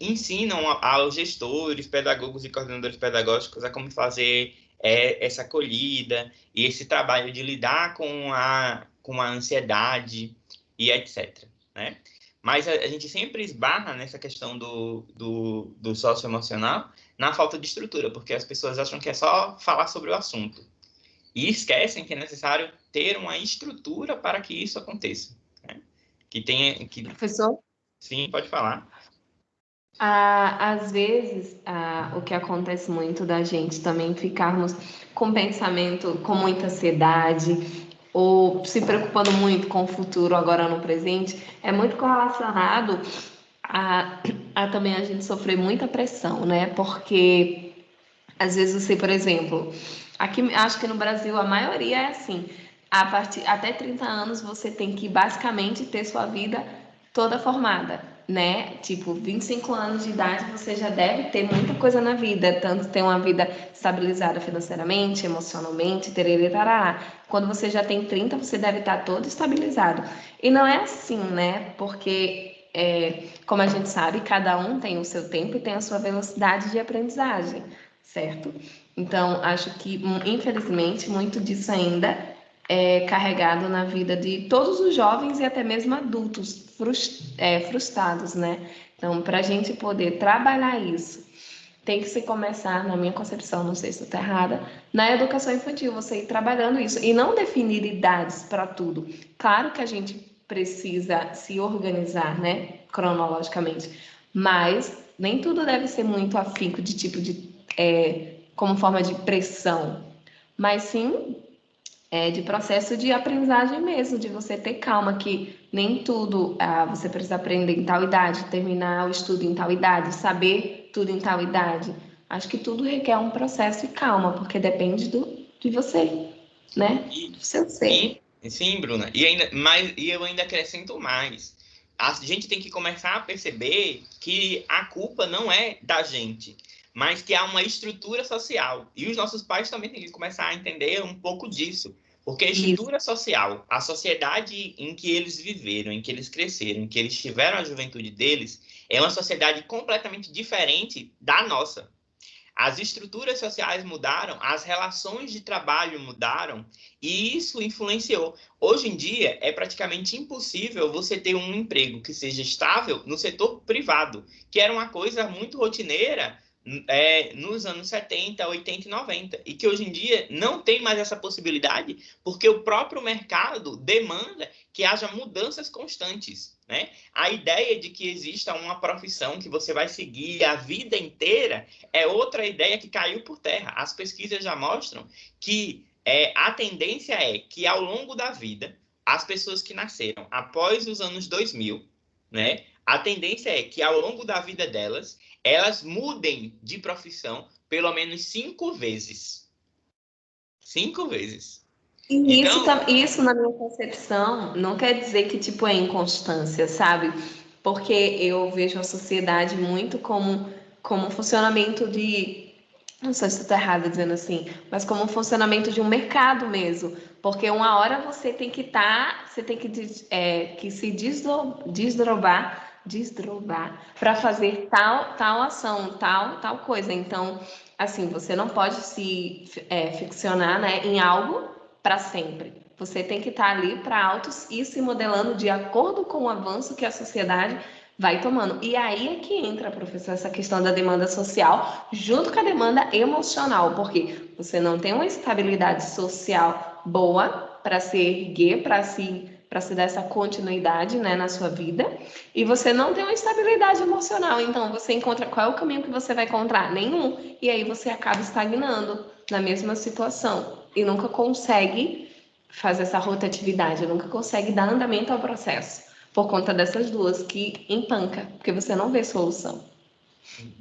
ensinam aos gestores, pedagogos e coordenadores pedagógicos a como fazer essa acolhida e esse trabalho de lidar com a ansiedade e etc, né? Mas a gente sempre esbarra nessa questão do socioemocional na falta de estrutura, porque as pessoas acham que é só falar sobre o assunto. E esquecem que é necessário ter uma estrutura para que isso aconteça, né? Professor? Sim, pode falar. Às vezes, o que acontece muito da gente também ficarmos com pensamento, com muita ansiedade, ou se preocupando muito com o futuro agora no presente, é muito correlacionado a também a gente sofrer muita pressão, né? Porque às vezes você, por exemplo, aqui acho que no Brasil a maioria é assim, até 30 anos você tem que basicamente ter sua vida toda formada, né? Tipo, 25 anos de idade você já deve ter muita coisa na vida, tanto ter uma vida estabilizada financeiramente, emocionalmente, tererê, tarará. Quando você já tem 30, você deve estar todo estabilizado. E não é assim, né? Porque como a gente sabe, cada um tem o seu tempo e tem a sua velocidade de aprendizagem. certo? Então, acho que, infelizmente, muito disso ainda é carregado na vida de todos os jovens e até mesmo adultos frustrados, né? Então, para a gente poder trabalhar isso, tem que se começar, na minha concepção, não sei se estou errada, na educação infantil, você ir trabalhando isso e não definir idades para tudo. Claro que a gente precisa se organizar, né, cronologicamente, mas nem tudo deve ser muito afinco de tipo de como forma de pressão, mas sim de processo de aprendizagem mesmo, de você ter calma, que nem tudo você precisa aprender em tal idade, terminar o estudo em tal idade, saber tudo em tal idade. Acho que tudo requer um processo e calma, porque depende de você, né? Do seu ser. Sim, Bruna. E eu ainda acrescento mais. A gente tem que começar a perceber que a culpa não é da gente, mas que há uma estrutura social. E os nossos pais também têm que começar a entender um pouco disso. Porque a estrutura social, a sociedade em que eles viveram, em que eles cresceram, em que eles tiveram a juventude deles, é uma sociedade completamente diferente da nossa. As estruturas sociais mudaram, as relações de trabalho mudaram e isso influenciou. Hoje em dia, é praticamente impossível você ter um emprego que seja estável no setor privado, que era uma coisa muito rotineira nos anos 70, 80 e 90, e que hoje em dia não tem mais essa possibilidade, porque o próprio mercado demanda que haja mudanças constantes, né? A ideia de que exista uma profissão que você vai seguir a vida inteira é outra ideia que caiu por terra. As pesquisas já mostram que a tendência é que, ao longo da vida, as pessoas que nasceram após os anos 2000, né, a tendência é que, ao longo da vida delas, elas mudem de profissão pelo menos 5 vezes. 5 vezes. E Então, isso, na minha concepção, não quer dizer que, tipo, é inconstância, sabe? Porque eu vejo a sociedade muito como um funcionamento de... Não sei se estou errada dizendo assim, mas como um funcionamento de um mercado mesmo. Porque uma hora você tem que estar... Você tem que se desdobrar para fazer tal ação, tal coisa. Então, assim, você não pode se ficcionar, né, em algo para sempre. Você tem que estar ali para autos e se modelando de acordo com o avanço que a sociedade vai tomando. E aí é que entra, professor, essa questão da demanda social junto com a demanda emocional, porque você não tem uma estabilidade social boa para se erguer, para se dar essa continuidade, né, na sua vida, e você não tem uma estabilidade emocional. Então, você encontra... Qual é o caminho que você vai encontrar? Nenhum. E aí você acaba estagnando na mesma situação e nunca consegue fazer essa rotatividade, nunca consegue dar andamento ao processo, por conta dessas duas que empanca, porque você não vê solução.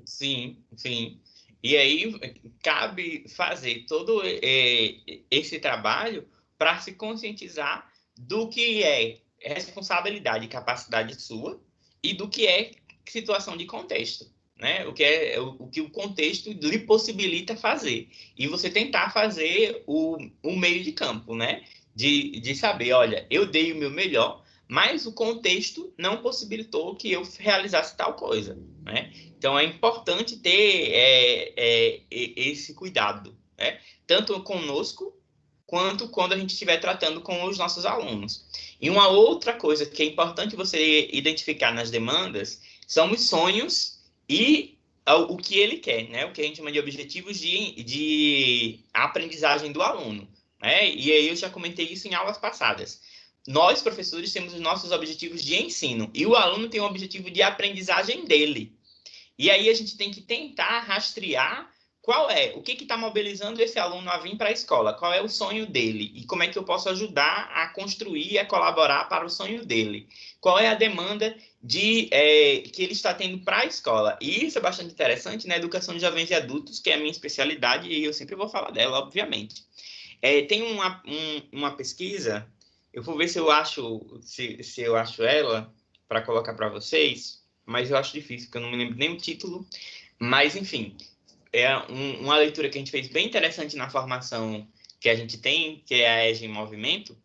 sim, sim. E aí cabe fazer todo esse trabalho para se conscientizar do que é responsabilidade e capacidade sua e do que é situação de contexto, né? O que o contexto lhe possibilita fazer. E você tentar fazer o meio de campo, né? De saber, olha, eu dei o meu melhor, mas o contexto não possibilitou que eu realizasse tal coisa, né? Então, é importante ter esse cuidado, né? Tanto conosco, quanto quando a gente estiver tratando com os nossos alunos. E uma outra coisa que é importante você identificar nas demandas são os sonhos e o que ele quer, né? O que a gente chama de objetivos de aprendizagem do aluno, né? E aí eu já comentei isso em aulas passadas. Nós, professores, temos os nossos objetivos de ensino e o aluno tem um objetivo de aprendizagem dele. E aí a gente tem que tentar rastrear o que está mobilizando esse aluno a vir para a escola, qual é o sonho dele e como é que eu posso ajudar a construir, a colaborar para o sonho dele. Qual é a demanda que ele está tendo para a escola. E isso é bastante interessante na educação de jovens e adultos, que é a minha especialidade e eu sempre vou falar dela, obviamente. Tem uma pesquisa, eu vou ver se eu acho ela para colocar para vocês, mas eu acho difícil, porque eu não me lembro nem o título. Mas, enfim, uma leitura que a gente fez bem interessante na formação que a gente tem, que é a EJA em Movimento,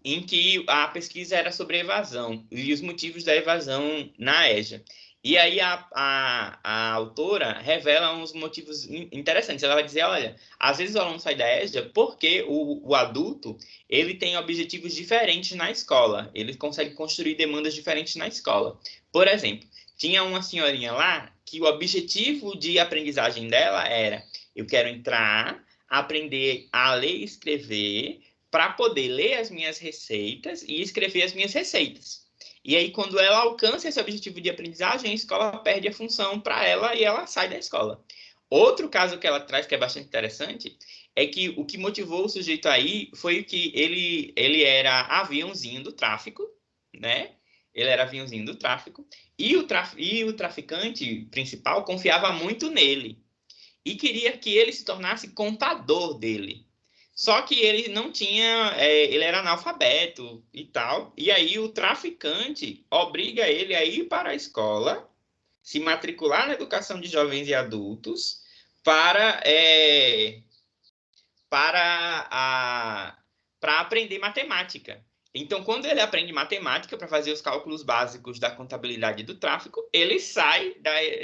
em que a pesquisa era sobre evasão e os motivos da evasão na EJA. E aí a autora revela uns motivos interessantes. Ela vai dizer, olha, às vezes o aluno sai da ESDA porque o adulto ele tem objetivos diferentes na escola. Ele consegue construir demandas diferentes na escola. Por exemplo, tinha uma senhorinha lá que o objetivo de aprendizagem dela era: eu quero entrar, aprender a ler e escrever para poder ler as minhas receitas e escrever as minhas receitas. E aí, quando ela alcança esse objetivo de aprendizagem, a escola perde a função para ela e ela sai da escola. Outro caso que ela traz, que é bastante interessante, é que o que motivou o sujeito aí foi que ele era aviãozinho do tráfico, né? Ele era aviãozinho do tráfico, e o traficante principal confiava muito nele e queria que ele se tornasse contador dele. Só que ele não tinha, ele era analfabeto e tal. E aí o traficante obriga ele a ir para a escola, se matricular na educação de jovens e adultos para aprender matemática. Então, quando ele aprende matemática para fazer os cálculos básicos da contabilidade do tráfico, ele sai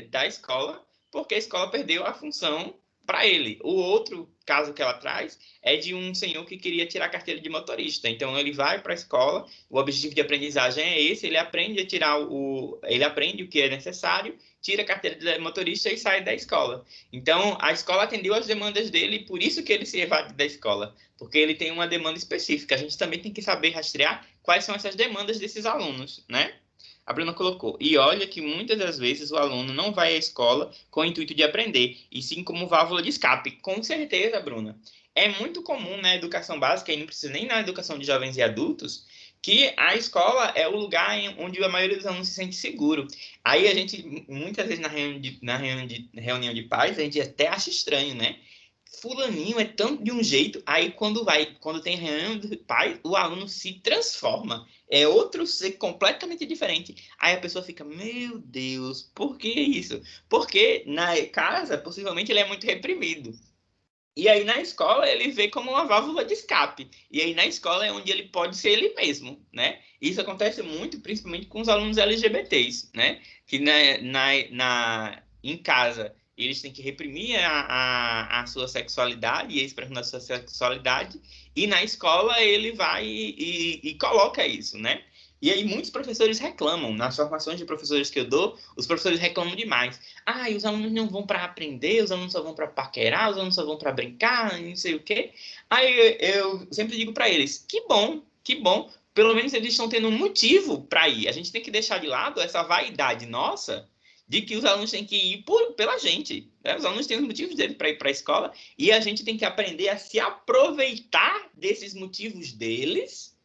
da escola porque a escola perdeu a função para ele. O outro caso que ela traz é de um senhor que queria tirar a carteira de motorista. Então, ele vai para a escola, o objetivo de aprendizagem é esse, ele aprende ele aprende o que é necessário, tira a carteira de motorista e sai da escola. Então, a escola atendeu as demandas dele, por isso que ele se evade da escola, porque ele tem uma demanda específica. A gente também tem que saber rastrear quais são essas demandas desses alunos, né? A Bruna colocou, e olha que muitas das vezes o aluno não vai à escola com o intuito de aprender, e sim como válvula de escape. Com certeza, Bruna. É muito comum na educação básica, e não precisa nem na educação de jovens e adultos, que a escola é o lugar onde a maioria dos alunos se sente seguro. Aí a gente, muitas vezes na reunião de pais, a gente até acha estranho, né? Fulaninho é tanto de um jeito, aí quando tem reunião de pais, o aluno se transforma. É outro ser completamente diferente. Aí a pessoa fica, meu Deus, por que isso? Porque na casa, possivelmente, ele é muito reprimido. E aí na escola ele vê como uma válvula de escape. E aí na escola é onde ele pode ser ele mesmo, né? Isso acontece muito, principalmente com os alunos LGBTs, né? Que em casa eles têm que reprimir a sua sexualidade e a expressão da sua sexualidade. E na escola ele vai e coloca isso, né? E aí muitos professores reclamam. Nas formações de professores que eu dou, os professores reclamam demais. Ah, e os alunos não vão para aprender, os alunos só vão para paquerar, os alunos só vão para brincar, não sei o quê. Aí eu sempre digo para eles, que bom, que bom. Pelo menos eles estão tendo um motivo para ir. A gente tem que deixar de lado essa vaidade nossa de que os alunos têm que ir pela gente. Né? Os alunos têm os motivos deles para ir para a escola e a gente tem que aprender a se aproveitar desses motivos deles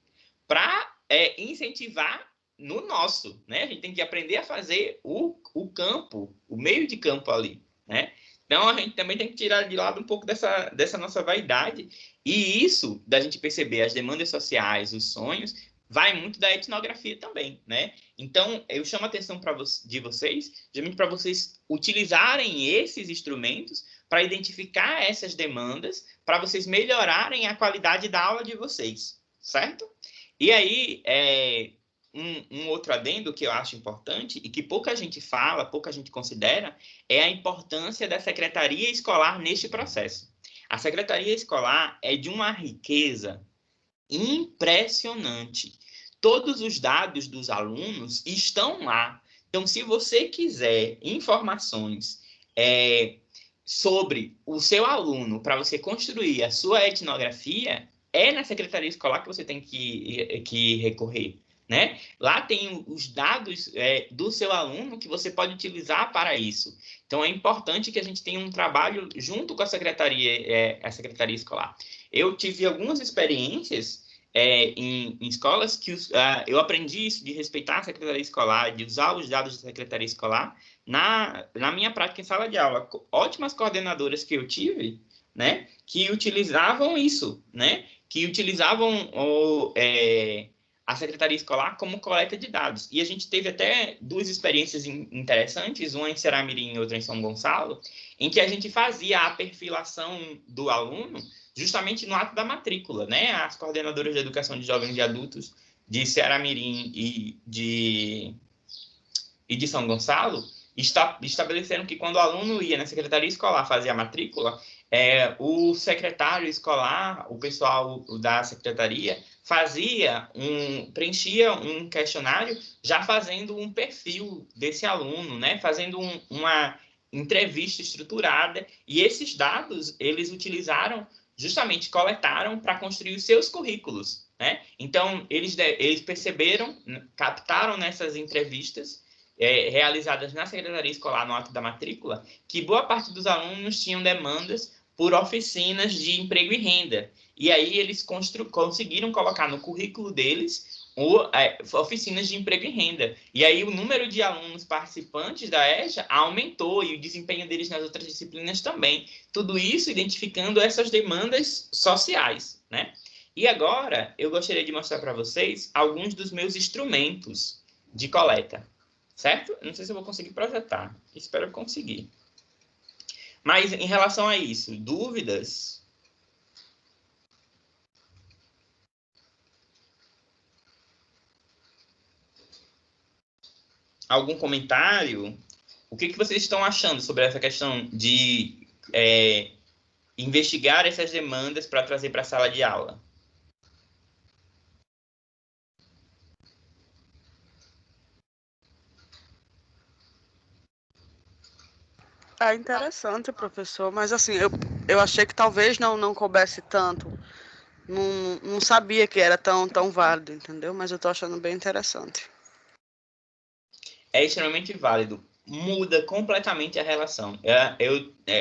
para incentivar no nosso, né? A gente tem que aprender a fazer o campo, o meio de campo ali, né? Então, a gente também tem que tirar de lado um pouco dessa nossa vaidade. E isso, da gente perceber as demandas sociais, os sonhos, vai muito da etnografia também, né? Então, eu chamo a atenção de vocês, justamente para vocês utilizarem esses instrumentos para identificar essas demandas, para vocês melhorarem a qualidade da aula de vocês, certo? E aí, um outro adendo que eu acho importante e que pouca gente fala, pouca gente considera, é a importância da secretaria escolar neste processo. A secretaria escolar é de uma riqueza impressionante. Todos os dados dos alunos estão lá. Então, se você quiser informações sobre o seu aluno para você construir a sua etnografia, é na secretaria escolar que você tem que recorrer, né? Lá tem os dados do seu aluno que você pode utilizar para isso. Então, é importante que a gente tenha um trabalho junto com a secretaria escolar. Eu tive algumas experiências em escolas que eu aprendi isso, de respeitar a secretaria escolar, de usar os dados da secretaria escolar na minha prática em sala de aula. Ótimas coordenadoras que eu tive, né, que utilizavam isso, né, que utilizavam a secretaria escolar como coleta de dados. E a gente teve até duas experiências interessantes, uma em Ceramirim e outra em São Gonçalo, em que a gente fazia a perfilação do aluno justamente no ato da matrícula, né? As coordenadoras de educação de jovens e adultos de Ceramirim e e de São Gonçalo estabeleceram que quando o aluno ia na secretaria escolar fazer a matrícula, o secretário escolar, o pessoal da secretaria, preenchia um questionário já fazendo um perfil desse aluno, né? Fazendo uma entrevista estruturada, e esses dados eles justamente coletaram para construir os seus currículos, né? Então, eles perceberam, captaram nessas entrevistas realizadas na secretaria escolar no ato da matrícula, que boa parte dos alunos tinham demandas por oficinas de emprego e renda. E aí eles conseguiram colocar no currículo deles oficinas de emprego e renda. E aí o número de alunos participantes da EJA aumentou e o desempenho deles nas outras disciplinas também. Tudo isso identificando essas demandas sociais, né? E agora eu gostaria de mostrar para vocês alguns dos meus instrumentos de coleta, certo? Eu não sei se eu vou conseguir projetar. Espero conseguir. Mas em relação a isso, dúvidas? Algum comentário? O que vocês estão achando sobre essa questão de investigar essas demandas para trazer para a sala de aula? É interessante, professor, mas assim, eu achei que talvez não coubesse tanto. Não sabia que era tão válido, entendeu? Mas eu tô achando bem interessante. É extremamente válido. Muda completamente a relação.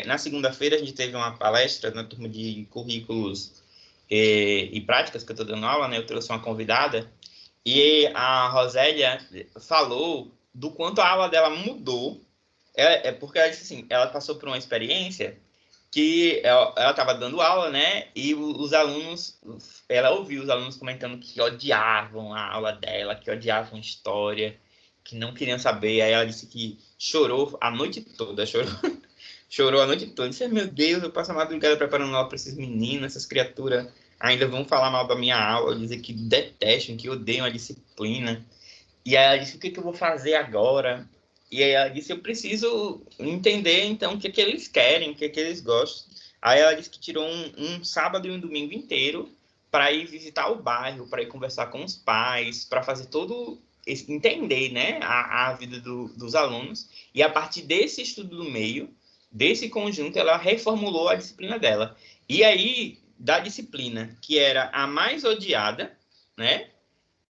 Na segunda-feira, a gente teve uma palestra na turma de currículos e práticas que eu estou dando aula, né? Eu trouxe uma convidada, e a Rosélia falou do quanto a aula dela mudou. Porque ela disse assim, ela passou por uma experiência que ela estava dando aula, né? E os alunos, ela ouviu os alunos comentando que odiavam a aula dela, que odiavam história, que não queriam saber. Aí ela disse que chorou a noite toda, chorou a noite toda. Disse, meu Deus, eu passo a madrugada preparando aula para esses meninos, essas criaturas ainda vão falar mal da minha aula, dizer que detestam, que odeiam a disciplina. E aí ela disse, o que eu vou fazer agora? E aí ela disse, eu preciso entender, então, o que eles querem, o que eles gostam. Aí ela disse que tirou um sábado e um domingo inteiro para ir visitar o bairro, para ir conversar com os pais, para fazer entender, né, a vida dos alunos. E a partir desse estudo do meio, desse conjunto, ela reformulou a disciplina dela. E aí, da disciplina que era a mais odiada, né,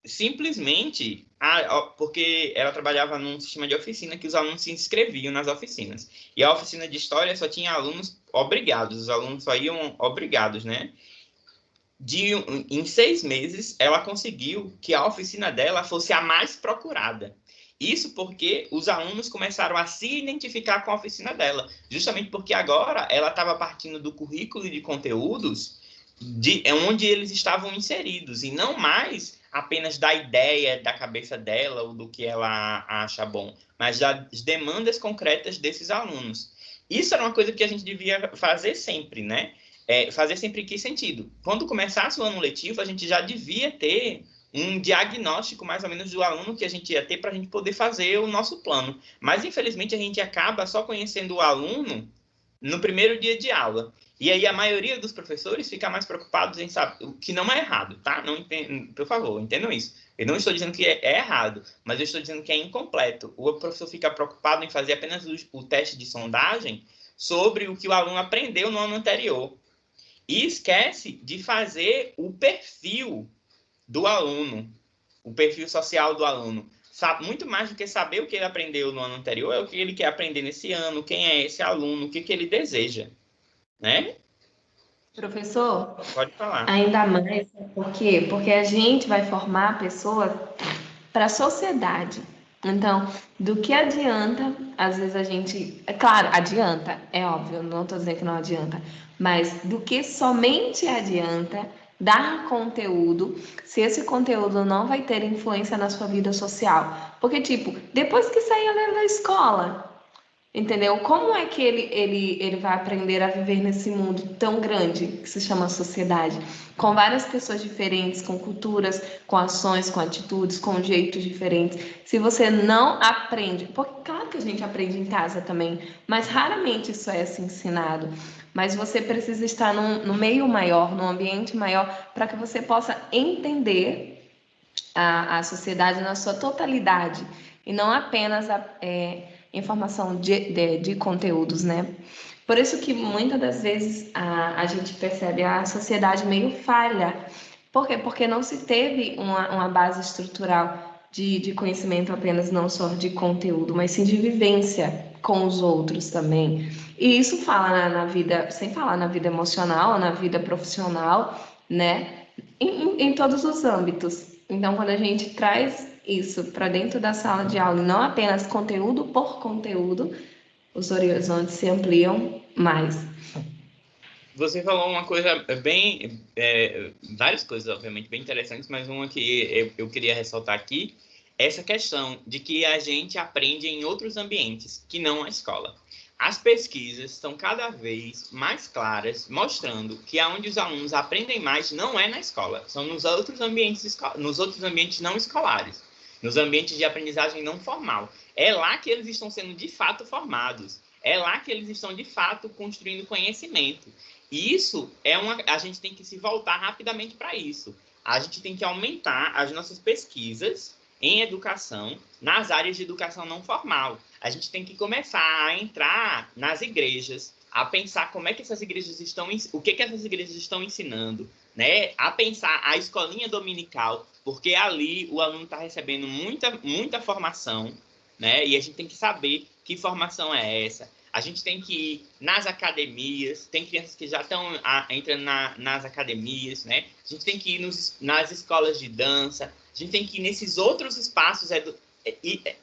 simplesmente porque ela trabalhava num sistema de oficina que os alunos se inscreviam nas oficinas. E a oficina de história só tinha alunos obrigados, os alunos só iam obrigados, né? Em 6 meses, ela conseguiu que a oficina dela fosse a mais procurada. Isso porque os alunos começaram a se identificar com a oficina dela, justamente porque agora ela estava partindo do currículo de conteúdos onde eles estavam inseridos, e não mais apenas da ideia da cabeça dela ou do que ela acha bom, mas das demandas concretas desses alunos. Isso era uma coisa que a gente devia fazer sempre, né? Fazer sempre em que sentido? Quando começasse o ano letivo, a gente já devia ter um diagnóstico mais ou menos do aluno que a gente ia ter para a gente poder fazer o nosso plano. Mas, infelizmente, a gente acaba só conhecendo o aluno no primeiro dia de aula. E aí a maioria dos professores fica mais preocupados em saber, o que não é errado, tá? Não entendo, por favor, entendam isso. Eu não estou dizendo que é errado, mas eu estou dizendo que é incompleto. O professor fica preocupado em fazer apenas o teste de sondagem sobre o que o aluno aprendeu no ano anterior. E esquece de fazer o perfil do aluno, o perfil social do aluno. Muito mais do que saber o que ele aprendeu no ano anterior, é o que ele quer aprender nesse ano, quem é esse aluno, o que ele deseja, né? Professor, Pode falar. ainda mais, por quê? Porque a gente vai formar pessoas para a sociedade. Então, do que adianta, às vezes a gente. É claro, adianta, é óbvio, não estou dizendo que não adianta, mas do que somente adianta dar conteúdo se esse conteúdo não vai ter influência na sua vida social? Porque, tipo, depois que sair da escola, Entendeu? Como é que ele vai aprender a viver nesse mundo tão grande que se chama sociedade, com várias pessoas diferentes, com culturas, com ações, com atitudes, com jeitos diferentes, se você não aprende? Porque, claro que a gente aprende em casa também, mas raramente isso é assim ensinado. Mas você precisa estar no meio maior, num ambiente maior, para que você possa entender a sociedade na sua totalidade e não apenas informação de conteúdos, né? Por isso que muitas das vezes a gente percebe a sociedade meio falha. Por quê? Porque não se teve uma base estrutural de conhecimento apenas não só de conteúdo, mas sim de vivência com os outros também. E isso fala na vida, sem falar na vida emocional, na vida profissional, né? Em todos os âmbitos. Então, quando a gente traz isso para dentro da sala de aula, e não apenas conteúdo por conteúdo, os horizontes se ampliam mais. Você falou uma coisa bem, várias coisas, obviamente, bem interessantes, mas uma que eu queria ressaltar aqui, essa questão de que a gente aprende em outros ambientes, que não a escola. As pesquisas estão cada vez mais claras, mostrando que aonde os alunos aprendem mais não é na escola, são nos outros ambientes não escolares, nos ambientes de aprendizagem não formal. É lá que eles estão sendo de fato formados, é lá que eles estão de fato construindo conhecimento. E isso a gente tem que se voltar rapidamente para isso. A gente tem que aumentar as nossas pesquisas em educação nas áreas de educação não formal. A gente tem que começar a entrar nas igrejas, a pensar como é que essas igrejas estão, o que essas igrejas estão ensinando, né? A pensar a escolinha dominical, porque ali o aluno está recebendo muita formação, né? E a gente tem que saber que formação é essa. A gente tem que ir nas academias, tem crianças que já estão entrando nas academias, né? A gente tem que ir nas escolas de dança, a gente tem que ir nesses outros espaços,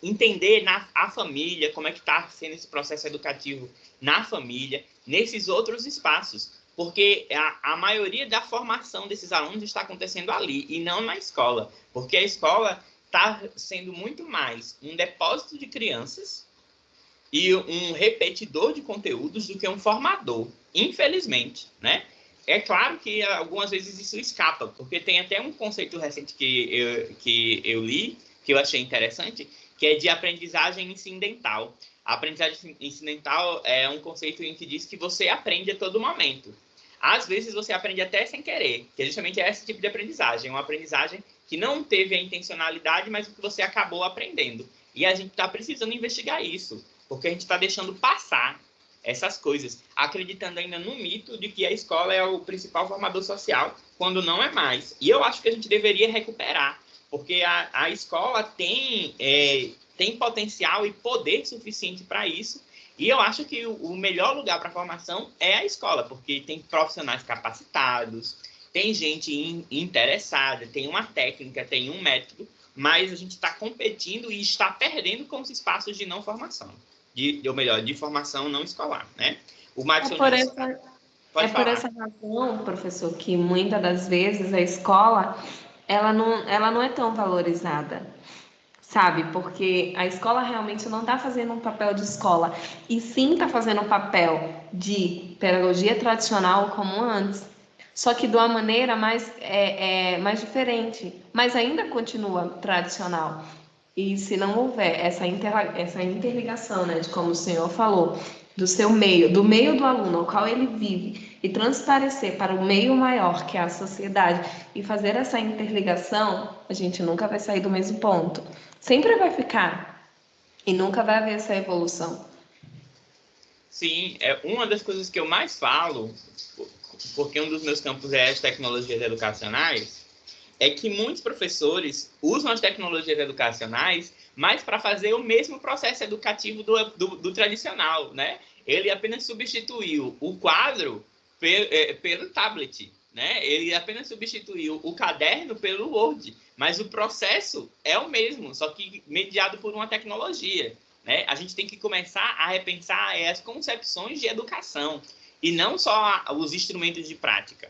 entender a família, como é que está sendo esse processo educativo na família, nesses outros espaços, porque a maioria da formação desses alunos está acontecendo ali e não na escola, porque a escola está sendo muito mais um depósito de crianças e um repetidor de conteúdos do que um formador, infelizmente, né? É claro que algumas vezes isso escapa, porque tem até um conceito recente que eu li, que eu achei interessante, que é de aprendizagem incidental. A aprendizagem incidental é um conceito em que diz que você aprende a todo momento. Às vezes você aprende até sem querer, que é justamente esse tipo de aprendizagem, uma aprendizagem que não teve a intencionalidade, mas que você acabou aprendendo. E a gente está precisando investigar isso, porque a gente está deixando passar essas coisas, acreditando ainda no mito de que a escola é o principal formador social, quando não é mais. E eu acho que a gente deveria recuperar, porque a escola tem potencial e poder suficiente para isso, e eu acho que o melhor lugar para a formação é a escola, porque tem profissionais capacitados, tem gente interessada, tem uma técnica, tem um método, mas a gente está competindo e está perdendo com os espaços de não formação. Ou melhor, de formação não escolar, né? O Marcos É por essa razão, professor, que muitas das vezes a escola ela não é tão valorizada, sabe? Porque a escola realmente não está fazendo um papel de escola, e sim está fazendo um papel de pedagogia tradicional como antes, só que de uma maneira mais diferente, mas ainda continua tradicional. E se não houver essa interligação, né, de como o senhor falou, do seu meio, do meio do aluno ao qual ele vive, e transparecer para o meio maior, que é a sociedade, e fazer essa interligação, a gente nunca vai sair do mesmo ponto. Sempre vai ficar, e nunca vai haver essa evolução. Sim, é uma das coisas que eu mais falo, porque um dos meus campos é as tecnologias educacionais, é que muitos professores usam as tecnologias educacionais, mas para fazer o mesmo processo educativo do tradicional, né? Ele apenas substituiu o quadro pelo tablet, né? Ele apenas substituiu o caderno pelo Word, mas o processo é o mesmo, só que mediado por uma tecnologia, né? A gente tem que começar a repensar as concepções de educação e não só os instrumentos de prática.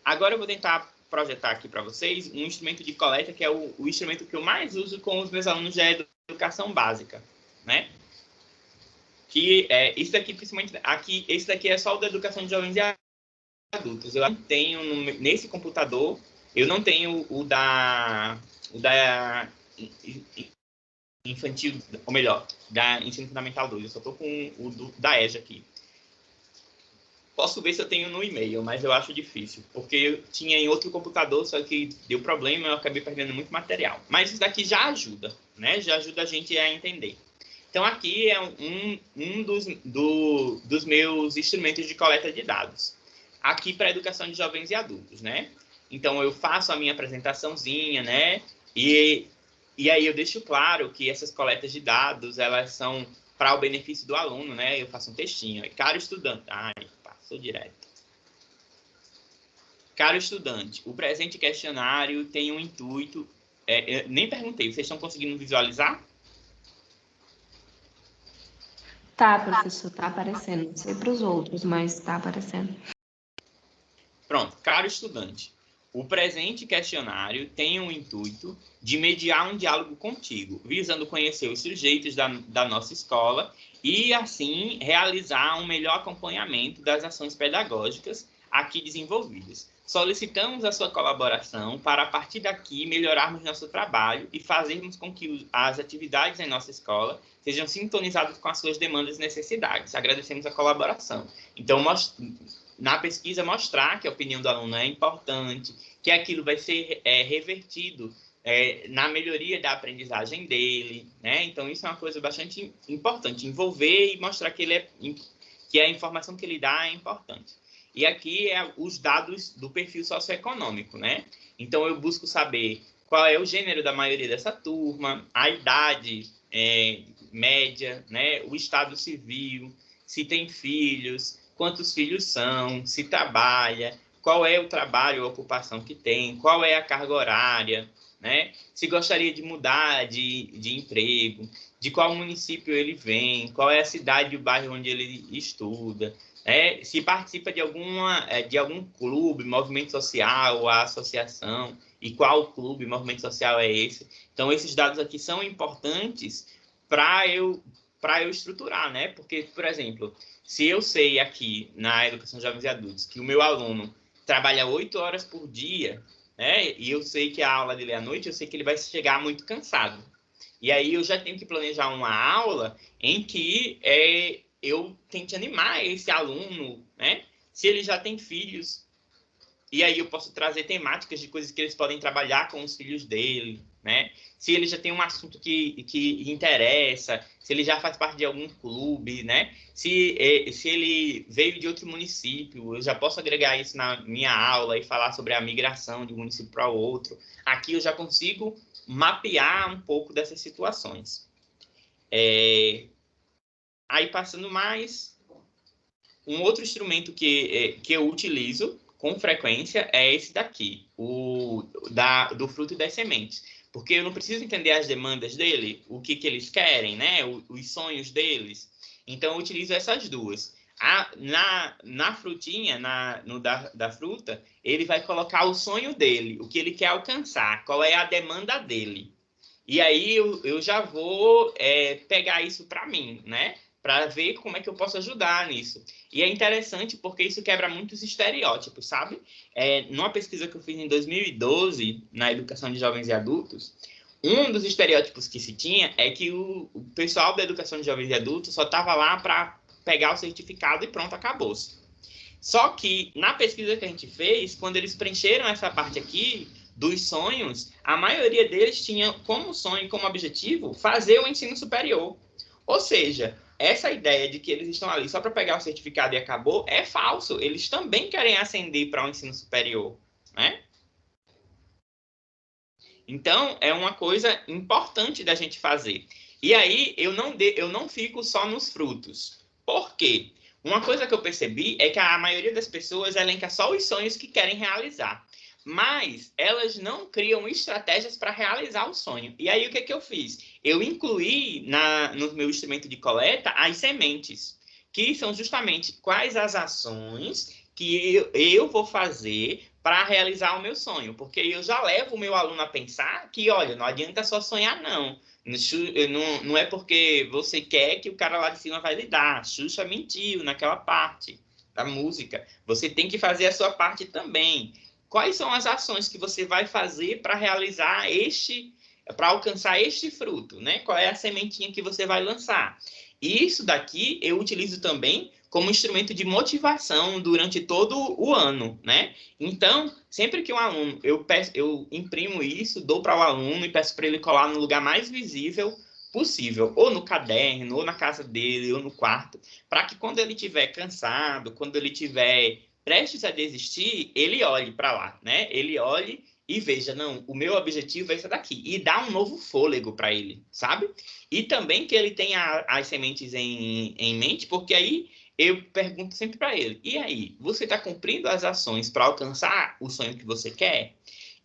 Agora eu vou tentar projetar aqui para vocês um instrumento de coleta que é o instrumento que eu mais uso com os meus alunos de educação básica, né? que isso daqui, principalmente aqui, esse daqui é só o da educação de jovens e adultos. Eu não tenho nesse computador, eu não tenho o da infantil, ou melhor, da ensino fundamental 2. Eu só estou com o da EJA aqui. Posso ver se eu tenho no e-mail, mas eu acho difícil, porque eu tinha em outro computador, só que deu problema, eu acabei perdendo muito material. Mas isso daqui já ajuda, né? Já ajuda a gente a entender. Então, aqui é um dos meus instrumentos de coleta de dados. Aqui para a educação de jovens e adultos, né? Então, eu faço a minha apresentaçãozinha, né? E aí eu deixo claro que essas coletas de dados, elas são para o benefício do aluno, né? Eu faço um textinho. Caro estudante... Ai, passou direto. Caro estudante, o presente questionário tem um intuito... eu nem perguntei, vocês estão conseguindo visualizar? Tá, professor, tá aparecendo. Não sei para os outros, mas tá aparecendo. Pronto, caro estudante, o presente questionário tem o intuito de mediar um diálogo contigo, visando conhecer os sujeitos da nossa escola e, assim, realizar um melhor acompanhamento das ações pedagógicas aqui desenvolvidas. Solicitamos a sua colaboração para, a partir daqui, melhorarmos nosso trabalho e fazermos com que as atividades em nossa escola sejam sintonizadas com as suas demandas e necessidades. Agradecemos a colaboração. Então, na pesquisa, mostrar que a opinião do aluno é importante, que aquilo vai ser revertido na melhoria da aprendizagem dele, né? Então, isso é uma coisa bastante importante, envolver e mostrar que a informação que ele dá é importante. E aqui os dados do perfil socioeconômico, né? Então, eu busco saber qual é o gênero da maioria dessa turma, a idade média, né? O estado civil, se tem filhos, quantos filhos são, se trabalha, qual é o trabalho ou ocupação que tem, qual é a carga horária, né? Se gostaria de mudar de emprego, de qual município ele vem, qual é a cidade e o bairro onde ele estuda, se participa de algum clube, movimento social, a associação, e qual clube, movimento social é esse. Então, esses dados aqui são importantes para eu estruturar, né? Porque, por exemplo, se eu sei aqui na educação de jovens e adultos que o meu aluno trabalha 8 horas por dia, né? E eu sei que a aula dele é à noite, eu sei que ele vai chegar muito cansado. E aí eu já tenho que planejar uma aula em que eu tente animar esse aluno, né? Se ele já tem filhos, e aí eu posso trazer temáticas de coisas que eles podem trabalhar com os filhos dele, né? Se ele já tem um assunto que interessa, se ele já faz parte de algum clube, né? Se ele veio de outro município, eu já posso agregar isso na minha aula e falar sobre a migração de um município para o outro. Aqui eu já consigo mapear um pouco dessas situações. Aí, passando mais, um outro instrumento que eu utilizo com frequência é esse daqui, do fruto e das sementes. Porque eu não preciso entender as demandas dele, o que eles querem, né? Os sonhos deles. Então, eu utilizo essas duas. Na frutinha, da fruta, ele vai colocar o sonho dele, o que ele quer alcançar, qual é a demanda dele. E aí, eu já vou pegar isso para mim, né? Para ver como é que eu posso ajudar nisso. E é interessante porque isso quebra muitos estereótipos, sabe? Numa pesquisa que eu fiz em 2012, na educação de jovens e adultos, um dos estereótipos que se tinha é que o pessoal da educação de jovens e adultos só estava lá para pegar o certificado e pronto, acabou-se. Só que, na pesquisa que a gente fez, quando eles preencheram essa parte aqui dos sonhos, a maioria deles tinha como sonho, como objetivo, fazer o ensino superior. Ou seja, essa ideia de que eles estão ali só para pegar o certificado e acabou é falso. Eles também querem ascender para o ensino superior, né? Então, é uma coisa importante da gente fazer. E aí, eu não fico só nos frutos. Por quê? Uma coisa que eu percebi é que a maioria das pessoas elenca só os sonhos que querem realizar. Mas elas não criam estratégias para realizar o sonho. E aí, o que eu fiz? Eu incluí no meu instrumento de coleta as sementes, que são justamente quais as ações que eu vou fazer para realizar o meu sonho. Porque eu já levo o meu aluno a pensar que, olha, não adianta só sonhar, não. Não é porque você quer que o cara lá de cima vai lhe dar. Xuxa mentiu naquela parte da música. Você tem que fazer a sua parte também. Quais são as ações que você vai fazer para realizar para alcançar este fruto, né? Qual é a sementinha que você vai lançar? E isso daqui eu utilizo também como instrumento de motivação durante todo o ano, né? Então, sempre que um aluno, eu imprimo isso, dou para o aluno e peço para ele colar no lugar mais visível possível, ou no caderno, ou na casa dele, ou no quarto, para que quando ele estiver cansado, quando ele estiver prestes a desistir, ele olhe para lá, né? Ele olhe e veja, não, o meu objetivo é esse daqui. E dá um novo fôlego para ele, sabe? E também que ele tenha as sementes em mente, porque aí eu pergunto sempre para ele, e aí, você está cumprindo as ações para alcançar o sonho que você quer?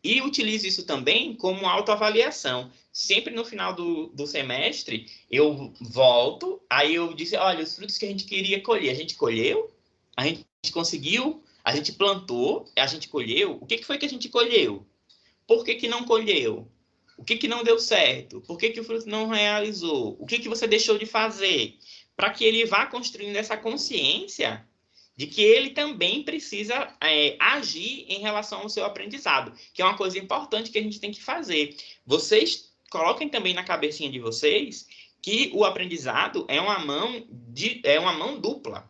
E utilizo isso também como autoavaliação. Sempre no final do semestre, eu volto, aí eu disse, olha, os frutos que a gente queria colher, a gente colheu? A gente conseguiu? A gente plantou? A gente colheu? O que foi que a gente colheu? Por que não colheu? O que não deu certo? Por que o fruto não realizou? O que você deixou de fazer? Para que ele vá construindo essa consciência de que ele também precisa agir em relação ao seu aprendizado, que é uma coisa importante que a gente tem que fazer. Vocês coloquem também na cabecinha de vocês que o aprendizado é uma mão dupla.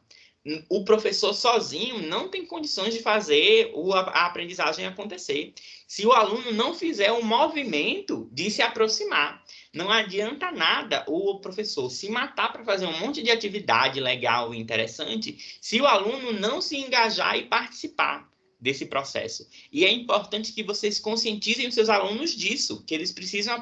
O professor sozinho não tem condições de fazer a aprendizagem acontecer. Se o aluno não fizer o movimento de se aproximar, não adianta nada o professor se matar para fazer um monte de atividade legal e interessante se o aluno não se engajar e participar desse processo. E é importante que vocês conscientizem os seus alunos disso, que eles precisam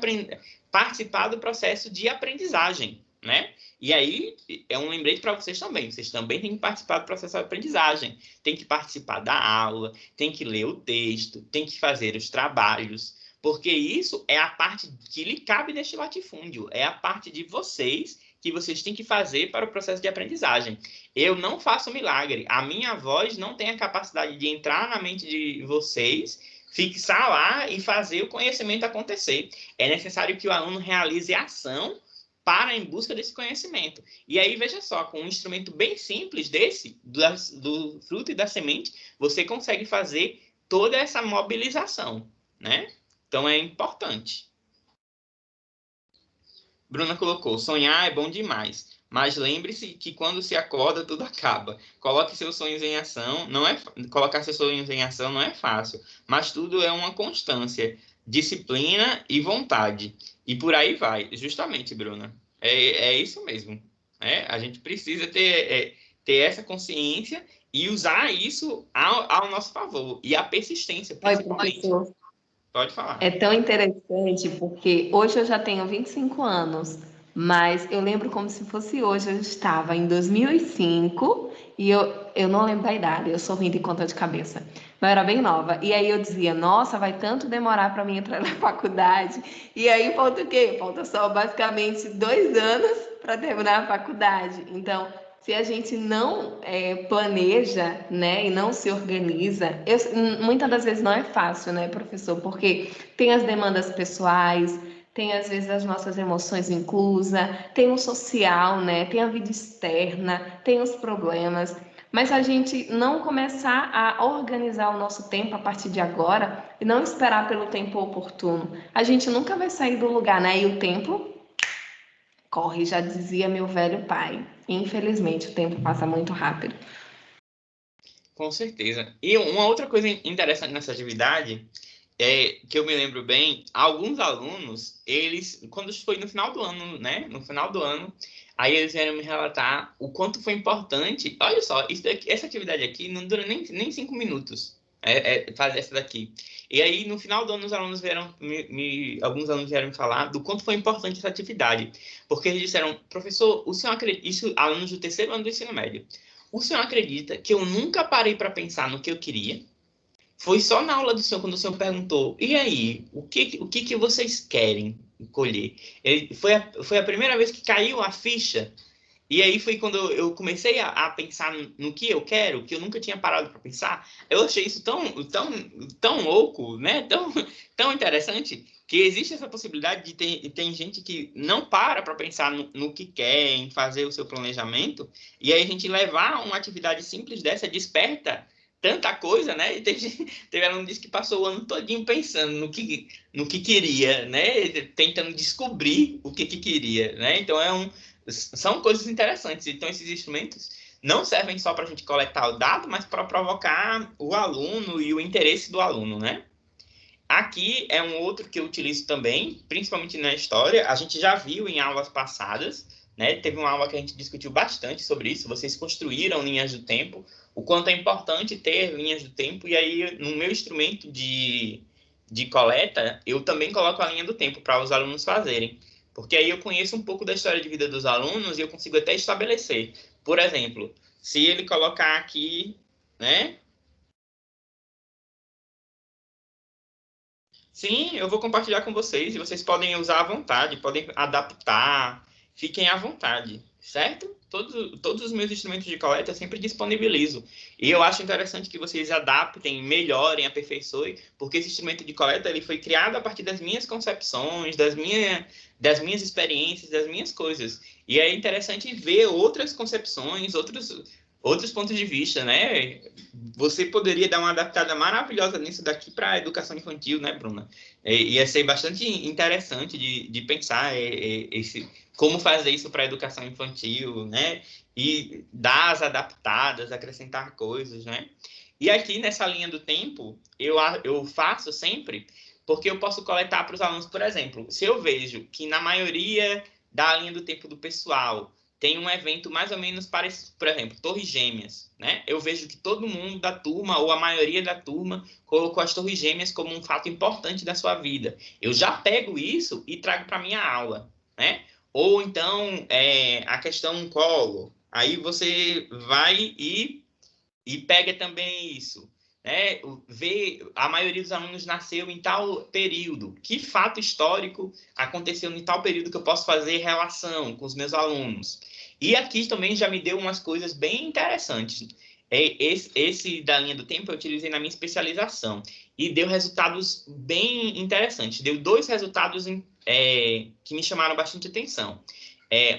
participar do processo de aprendizagem, né? E aí, é um lembrete para vocês também. Vocês também têm que participar do processo de aprendizagem. Tem que participar da aula, tem que ler o texto, tem que fazer os trabalhos, porque isso é a parte que lhe cabe neste latifúndio. É a parte de vocês que vocês têm que fazer para o processo de aprendizagem. Eu não faço milagre. A minha voz não tem a capacidade de entrar na mente de vocês, fixar lá e fazer o conhecimento acontecer. É necessário que o aluno realize ação para em busca desse conhecimento. E aí, veja só, com um instrumento bem simples desse, do fruto e da semente, você consegue fazer toda essa mobilização, né? Então, é importante. Bruna colocou, sonhar é bom demais, mas lembre-se que quando se acorda, tudo acaba. Coloque seus sonhos em ação, colocar seus sonhos em ação não é fácil, mas tudo é uma constância, disciplina e vontade. E por aí vai, justamente, Bruna. É isso mesmo. A gente precisa ter essa consciência e usar isso ao nosso favor. E a persistência, principalmente. Professor, Pode falar. é tão interessante porque hoje eu já tenho 25 anos, mas eu lembro como se fosse hoje. Eu estava em 2005 e eu não lembro da idade, eu sou ruim de conta de cabeça, mas eu era bem nova. E aí eu dizia, nossa, vai tanto demorar para mim entrar na faculdade. E aí falta o quê? Falta só basicamente 2 anos para terminar a faculdade. Então, se a gente não planeja, né, e não se organiza, muitas das vezes não é fácil, né, professor? Porque tem as demandas pessoais, tem às vezes as nossas emoções inclusas, tem o social, né, tem a vida externa, tem os problemas. Mas se a gente não começar a organizar o nosso tempo a partir de agora e não esperar pelo tempo oportuno, a gente nunca vai sair do lugar, né? E o tempo corre, já dizia meu velho pai. Infelizmente, o tempo passa muito rápido. Com certeza. E uma outra coisa interessante nessa atividade é que eu me lembro bem, alguns alunos, eles, quando foi no final do ano, né? No final do ano, aí eles vieram me relatar o quanto foi importante. Olha só, essa atividade aqui não dura nem 5 minutos. Fazer essa daqui. E aí, no final do ano, os alunos vieram alguns alunos vieram me falar do quanto foi importante essa atividade. Porque eles disseram, professor, o senhor acredita, isso, alunos do 3º ano do ensino médio, o senhor acredita que eu nunca parei para pensar no que eu queria? Foi só na aula do senhor, quando o senhor perguntou, e aí, o que vocês querem colher? Foi a primeira vez que caiu a ficha. E aí foi quando eu comecei a pensar no que eu quero, que eu nunca tinha parado para pensar. Eu achei isso tão louco, né? Tão interessante, que existe essa possibilidade de tem gente que não para pensar no que quer, em fazer o seu planejamento, e aí a gente levar uma atividade simples dessa desperta tanta coisa, né? E teve aluno que disse que passou o ano todinho pensando no que queria, né? Tentando descobrir o que queria, né? Então, são coisas interessantes. Então, esses instrumentos não servem só para a gente coletar o dado, mas para provocar o aluno e o interesse do aluno, né? Aqui é um outro que eu utilizo também, principalmente na história. A gente já viu em aulas passadas, né? Teve uma aula que a gente discutiu bastante sobre isso. Vocês construíram linhas do tempo, o quanto é importante ter linhas do tempo. E aí, no meu instrumento de coleta, eu também coloco a linha do tempo para os alunos fazerem. Porque aí eu conheço um pouco da história de vida dos alunos e eu consigo até estabelecer. Por exemplo, se ele colocar aqui, né? Sim, eu vou compartilhar com vocês e vocês podem usar à vontade, podem adaptar, fiquem à vontade, certo? Todos os meus instrumentos de coleta eu sempre disponibilizo. E eu acho interessante que vocês adaptem, melhorem, aperfeiçoem, porque esse instrumento de coleta ele foi criado a partir das minhas concepções, das minhas experiências, das minhas coisas. E é interessante ver outras concepções, outros pontos de vista, né? Você poderia dar uma adaptada maravilhosa nisso daqui para a educação infantil, né, Bruna? Ia ser bastante interessante de pensar como fazer isso para a educação infantil, né? E dar as adaptadas, acrescentar coisas, né? E aqui nessa linha do tempo, eu faço sempre, porque eu posso coletar para os alunos, por exemplo, se eu vejo que na maioria da linha do tempo do pessoal tem um evento mais ou menos parecido, por exemplo, Torres Gêmeas, né? Eu vejo que todo mundo da turma, ou a maioria da turma, colocou as Torres Gêmeas como um fato importante da sua vida. Eu já pego isso e trago para minha aula, né? Ou então, a questão colo. Aí você vai e pega também isso, né? Vê, a maioria dos alunos nasceu em tal período. Que fato histórico aconteceu em tal período que eu posso fazer relação com os meus alunos? E aqui também já me deu umas coisas bem interessantes. Esse da linha do tempo eu utilizei na minha especialização e deu resultados bem interessantes. Deu 2 resultados que me chamaram bastante atenção.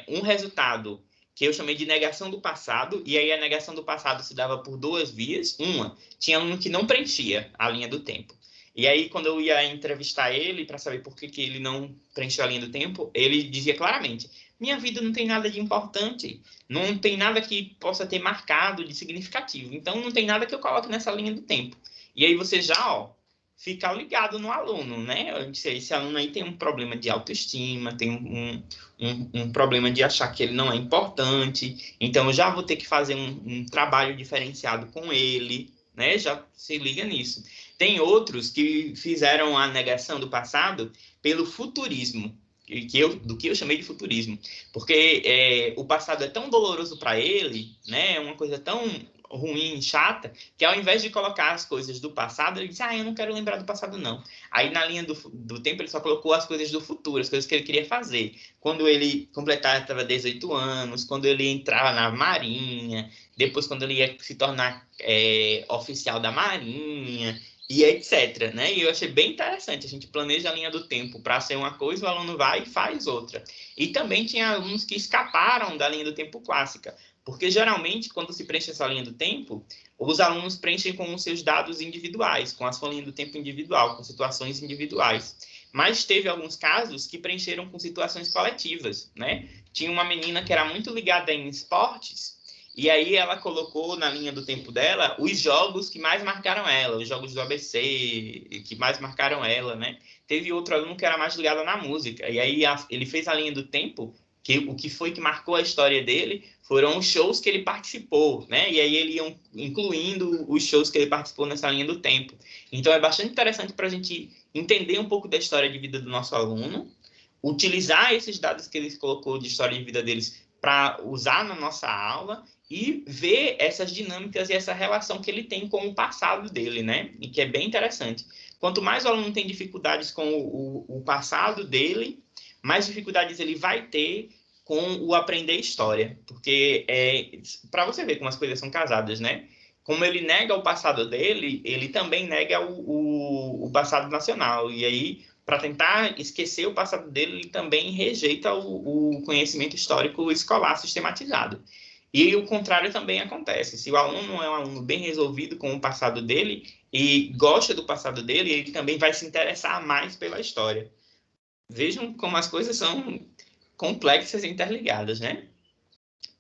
Um resultado que eu chamei de negação do passado, e aí a negação do passado se dava por 2 vias. Uma, tinha aluno que não preenchia a linha do tempo. E aí, quando eu ia entrevistar ele para saber por que ele não preencheu a linha do tempo, ele dizia claramente: minha vida não tem nada de importante, não tem nada que possa ter marcado de significativo, então não tem nada que eu coloque nessa linha do tempo. E aí você já, fica ligado no aluno, né? Esse aluno aí tem um problema de autoestima, tem um problema de achar que ele não é importante, então eu já vou ter que fazer um trabalho diferenciado com ele, né? Já se liga nisso. Tem outros que fizeram a negação do passado pelo futurismo, do que eu chamei de futurismo, porque o passado é tão doloroso para ele, né? É uma coisa tão ruim, chata, que ao invés de colocar as coisas do passado, ele disse: eu não quero lembrar do passado, não. Aí na linha do tempo ele só colocou as coisas do futuro, as coisas que ele queria fazer. Quando ele completava 18 anos, quando ele entrava na Marinha, depois quando ele ia se tornar oficial da Marinha, e etc, né? E eu achei bem interessante. A gente planeja a linha do tempo para ser uma coisa, o aluno vai e faz outra. E também tinha alunos que escaparam da linha do tempo clássica, porque geralmente, quando se preenche essa linha do tempo, os alunos preenchem com os seus dados individuais, com a sua linha do tempo individual, com situações individuais. Mas teve alguns casos que preencheram com situações coletivas, né? Tinha uma menina que era muito ligada em esportes, e aí ela colocou na linha do tempo dela os jogos que mais marcaram ela, os jogos do ABC que mais marcaram ela, né? Teve outro aluno que era mais ligado na música, e aí ele fez a linha do tempo, que o que foi que marcou a história dele foram os shows que ele participou, né? E aí ele ia incluindo os shows que ele participou nessa linha do tempo. Então é bastante interessante para a gente entender um pouco da história de vida do nosso aluno, utilizar esses dados que ele colocou de história de vida deles para usar na nossa aula e ver essas dinâmicas e essa relação que ele tem com o passado dele, né? E que é bem interessante. Quanto mais o aluno tem dificuldades com o passado dele, mais dificuldades ele vai ter com o aprender história. Porque para você ver como as coisas são casadas, né? Como ele nega o passado dele, ele também nega o passado nacional. E aí para tentar esquecer o passado dele, ele também rejeita o conhecimento histórico escolar sistematizado. E o contrário também acontece. Se o aluno é um aluno bem resolvido com o passado dele e gosta do passado dele, ele também vai se interessar mais pela história. Vejam como as coisas são complexas e interligadas, né?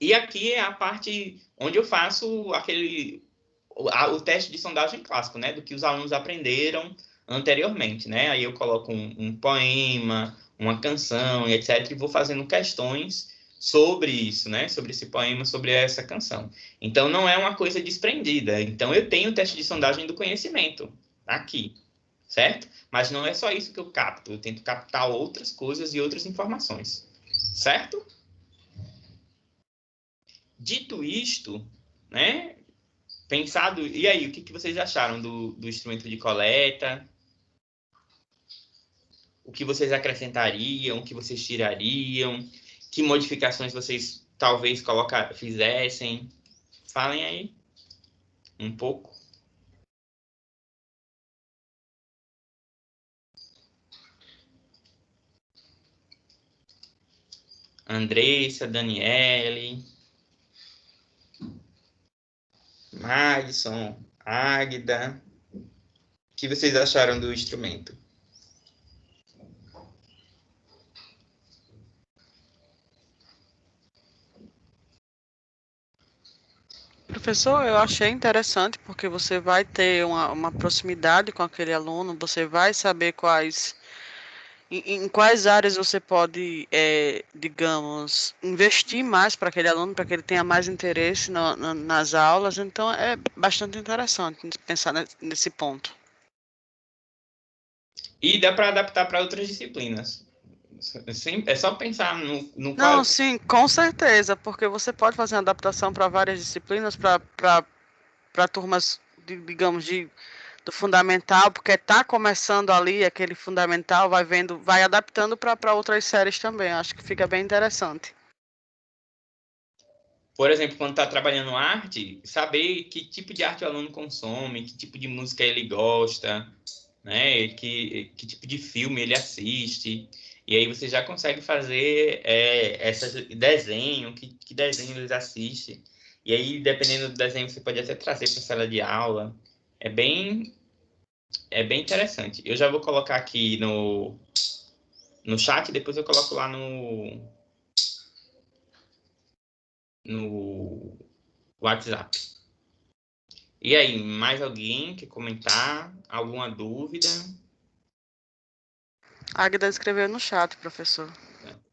E aqui é a parte onde eu faço o teste de sondagem clássico, né? Do que os alunos aprenderam anteriormente, né? Aí eu coloco um poema, uma canção, etc. E vou fazendo questões sobre isso, né? Sobre esse poema, sobre essa canção. Então, não é uma coisa desprendida. Então, eu tenho o teste de sondagem do conhecimento aqui, certo? Mas não é só isso que eu capto. Eu tento captar outras coisas e outras informações, certo? Dito isto, né? Pensado... E aí, o que vocês acharam do instrumento de coleta? O que vocês acrescentariam? O que vocês tirariam? Que modificações vocês talvez fizessem? Falem aí um pouco. Andressa, Daniele, Madison, Águida. O que vocês acharam do instrumento? Professor, eu achei interessante porque você vai ter uma proximidade com aquele aluno, você vai saber em quais áreas você pode, digamos, investir mais para aquele aluno, para que ele tenha mais interesse nas aulas. Então, é bastante interessante pensar nesse ponto. E dá para adaptar para outras disciplinas. É só pensar no Não, qual... sim, com certeza, porque você pode fazer uma adaptação para várias disciplinas, para turmas, digamos, do fundamental, porque está começando ali aquele fundamental, vai adaptando para outras séries também. Acho que fica bem interessante. Por exemplo, quando está trabalhando arte, saber que tipo de arte o aluno consome, que tipo de música ele gosta, né? Que tipo de filme ele assiste. E aí você já consegue fazer desenho, que desenho eles assistem. E aí, dependendo do desenho, você pode até trazer para a sala de aula. É bem interessante. Eu já vou colocar aqui no chat, depois eu coloco lá no WhatsApp. E aí, mais alguém quer comentar? Alguma dúvida? A Agda escreveu no chat, professor.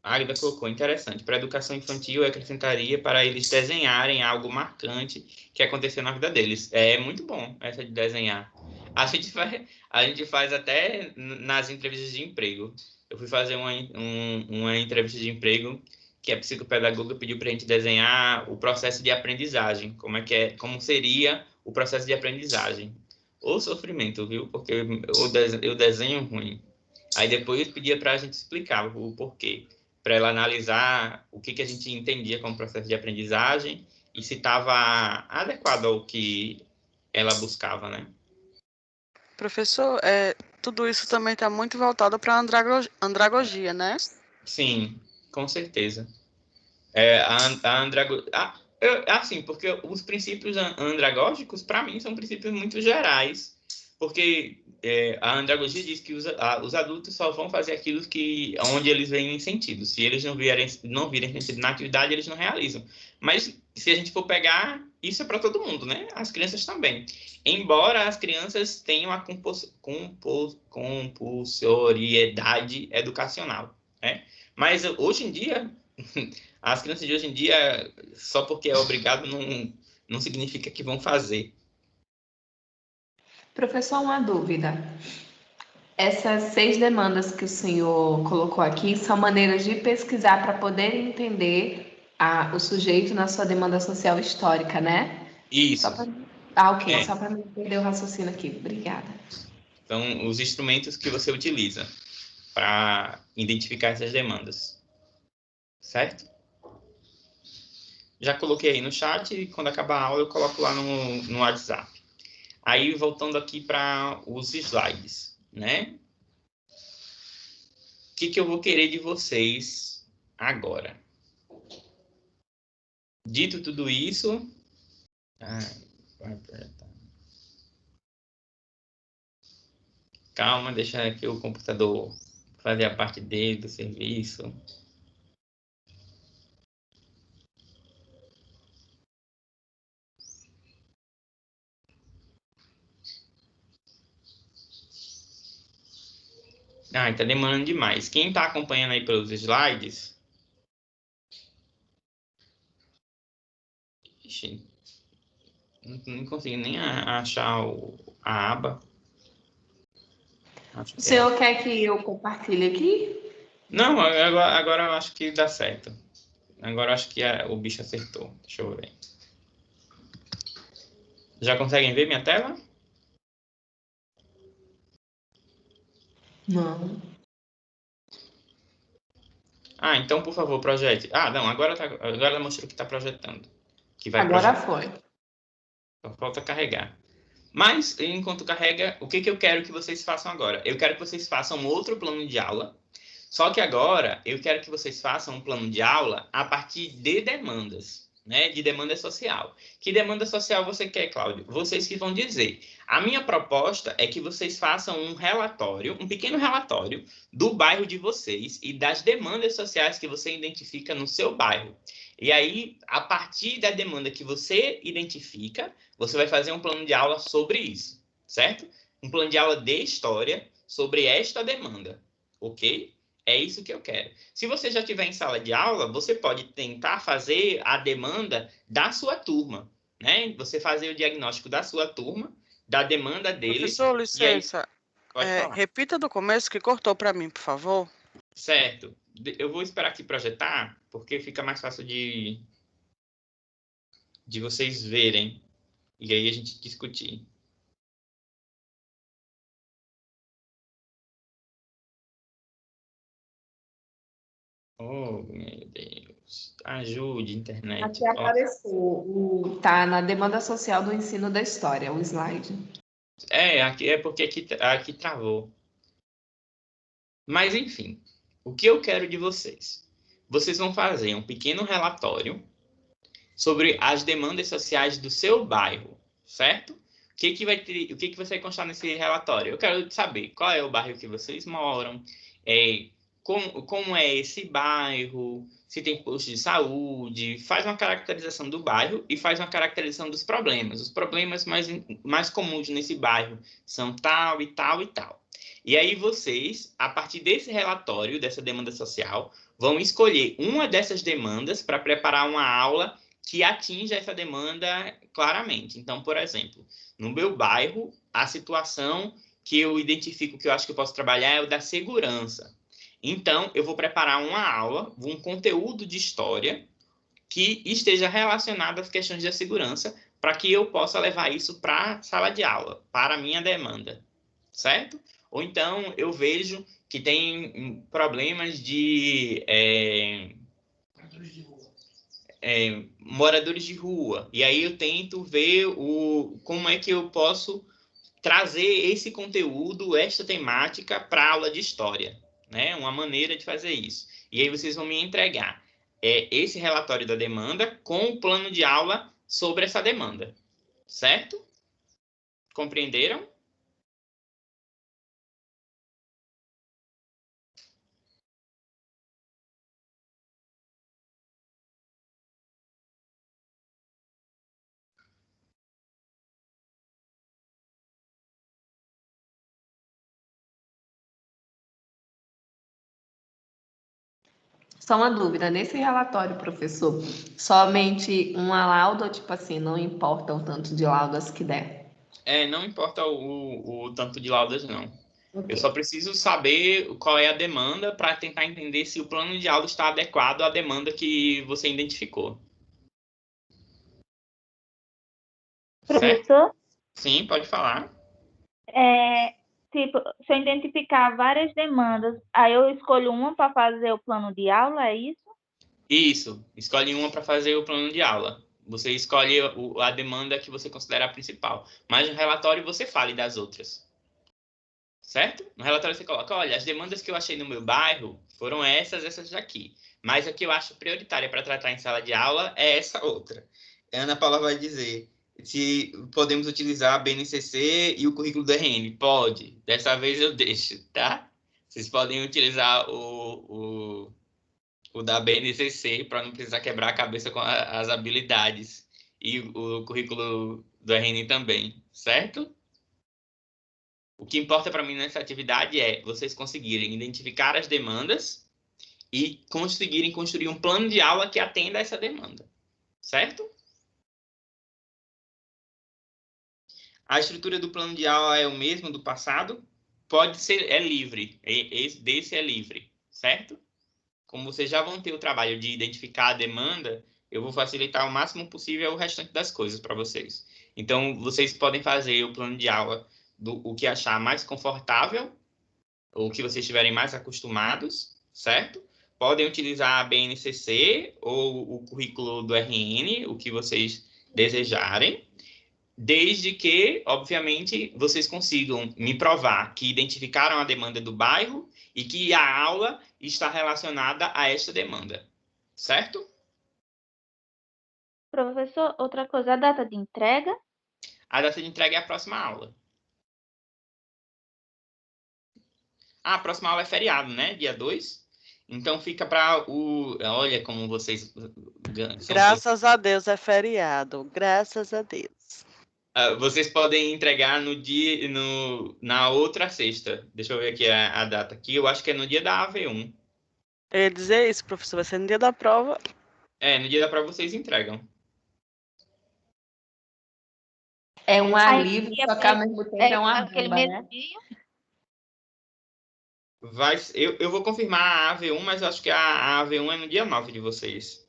A Agda colocou, interessante. Para a educação infantil, eu acrescentaria para eles desenharem algo marcante que aconteceu na vida deles. É muito bom essa de desenhar. A gente faz até nas entrevistas de emprego. Eu fui fazer uma entrevista de emprego que a psicopedagoga pediu para a gente desenhar o processo de aprendizagem. Como seria o processo de aprendizagem. O sofrimento, viu? Porque eu desenho ruim. Aí depois pedia para a gente explicar o porquê, para ela analisar o que a gente entendia como processo de aprendizagem e se estava adequado ao que ela buscava, né? Professor, tudo isso também está muito voltado para a andragogia, né? Sim, com certeza. Assim, porque os princípios andragógicos, para mim, são princípios muito gerais, porque a andragogia diz que os adultos só vão fazer aquilo onde eles veem sentido. Se eles não virem sentido na atividade, eles não realizam. Mas se a gente for pegar, isso é para todo mundo, né? As crianças também. Embora as crianças tenham a compulsoriedade educacional, né? Mas hoje em dia as crianças de hoje em dia, só porque é obrigado, não significa que vão fazer. Professor, uma dúvida. Essas 6 demandas que o senhor colocou aqui são maneiras de pesquisar para poder entender o sujeito na sua demanda social histórica, né? Isso. Ok. Só para não perder o raciocínio aqui. Obrigada. Então, os instrumentos que você utiliza para identificar essas demandas. Certo? Já coloquei aí no chat e quando acabar a aula eu coloco lá no WhatsApp. Aí, voltando aqui para os slides, né? que eu vou querer de vocês agora? Dito tudo isso... Calma, deixa aqui o computador fazer a parte dele, do serviço. Tá demorando demais. Quem está acompanhando aí pelos slides... Ixi, não consigo nem achar a aba. O senhor quer que eu compartilhe aqui? Não, agora eu acho que dá certo. Agora eu acho que o bicho acertou. Deixa eu ver. Já conseguem ver minha tela? Não. Então, por favor, projete. Não, agora mostrou que está projetando. Que vai Agora projetar. foi. Só falta carregar. Mas, enquanto carrega, o que eu quero que vocês façam agora? Eu quero que vocês façam outro plano de aula. Só que agora, eu quero que vocês façam um plano de aula a partir de demandas, né? De demanda social. Que demanda social você quer, Cláudio? Vocês que vão dizer. A minha proposta é que vocês façam um relatório, um pequeno relatório do bairro de vocês e das demandas sociais que você identifica no seu bairro. E aí, a partir da demanda que você identifica, você vai fazer um plano de aula sobre isso, certo? Um plano de aula de história sobre esta demanda, ok? É isso que eu quero. Se você já estiver em sala de aula, você pode tentar fazer a demanda da sua turma, né? Você fazer o diagnóstico da sua turma, da demanda deles. Professor, licença. Pode falar. Repita do começo que cortou para mim, por favor. Certo. Eu vou esperar aqui projetar, porque fica mais fácil de vocês verem. E aí a gente discutir. Oh, meu Deus. Ajude, internet. Aqui apareceu, tá na demanda social do ensino da história, o slide. Aqui é porque aqui travou. Mas, enfim, o que eu quero de vocês? Vocês vão fazer um pequeno relatório sobre as demandas sociais do seu bairro, certo? O que vai constar nesse relatório? Eu quero saber qual é o bairro que vocês moram, como é esse bairro, se tem posto de saúde, faz uma caracterização do bairro e faz uma caracterização dos problemas. Os problemas mais comuns nesse bairro são tal e tal e tal. E aí vocês, a partir desse relatório, dessa demanda social, vão escolher uma dessas demandas para preparar uma aula que atinja essa demanda claramente. Então, por exemplo, no meu bairro, a situação que eu identifico que eu acho que eu posso trabalhar é o da segurança. Então, eu vou preparar uma aula, um conteúdo de história que esteja relacionado às questões da segurança para que eu possa levar isso para a sala de aula, para a minha demanda, certo? Ou então, eu vejo que tem problemas de moradores de rua. E aí eu tento ver como é que eu posso trazer esse conteúdo, esta temática para a aula de história, né? Uma maneira de fazer isso. E aí vocês vão me entregar esse relatório da demanda com o plano de aula sobre essa demanda, certo? Compreenderam? Só uma dúvida, nesse relatório, professor, somente uma lauda, tipo assim, não importa o tanto de laudas que der? Não importa o tanto de laudas, não. Okay. Eu só preciso saber qual é a demanda para tentar entender se o plano de aula está adequado à demanda que você identificou. Professor? Certo? Sim, pode falar. Tipo, se eu identificar várias demandas, aí eu escolho uma para fazer o plano de aula, é isso? Isso. Escolhe uma para fazer o plano de aula. Você escolhe a demanda que você considera a principal. Mas no relatório você fale das outras. certo? No relatório você coloca, olha, as demandas que eu achei no meu bairro foram essas daqui. Mas a que eu acho prioritária para tratar em sala de aula é essa outra. Ana Paula vai dizer se podemos utilizar a BNCC e o currículo do RN. Pode. Dessa vez eu deixo, tá? Vocês podem utilizar o da BNCC para não precisar quebrar a cabeça com as habilidades. E o currículo do RN também, certo? O que importa para mim nessa atividade é vocês conseguirem identificar as demandas e conseguirem construir um plano de aula que atenda a essa demanda, certo? A estrutura do plano de aula é o mesmo do passado? Pode ser, é livre, desse é livre, certo? Como vocês já vão ter o trabalho de identificar a demanda, eu vou facilitar o máximo possível o restante das coisas para vocês. Então, vocês podem fazer o plano de aula o que achar mais confortável, ou que vocês estiverem mais acostumados, certo? Podem utilizar a BNCC ou o currículo do RN, o que vocês desejarem, desde que, obviamente, vocês consigam me provar que identificaram a demanda do bairro e que a aula está relacionada a esta demanda, certo? Professor, outra coisa, a data de entrega? A data de entrega é a próxima aula. A próxima aula é feriado, né? Dia 2. Então fica para o... Olha como vocês... Graças a Deus é feriado. Graças a Deus. Vocês podem entregar na outra sexta. Deixa eu ver aqui a data aqui. Eu acho que é no dia da AV1. Eu ia dizer isso, professor. Vai ser no dia da prova. No dia da prova vocês entregam. É um alívio, só que ao mesmo tempo é uma aquele bomba, mesmo né? dia? Eu vou confirmar a AV1, mas eu acho que a AV1 é no dia 9 de vocês.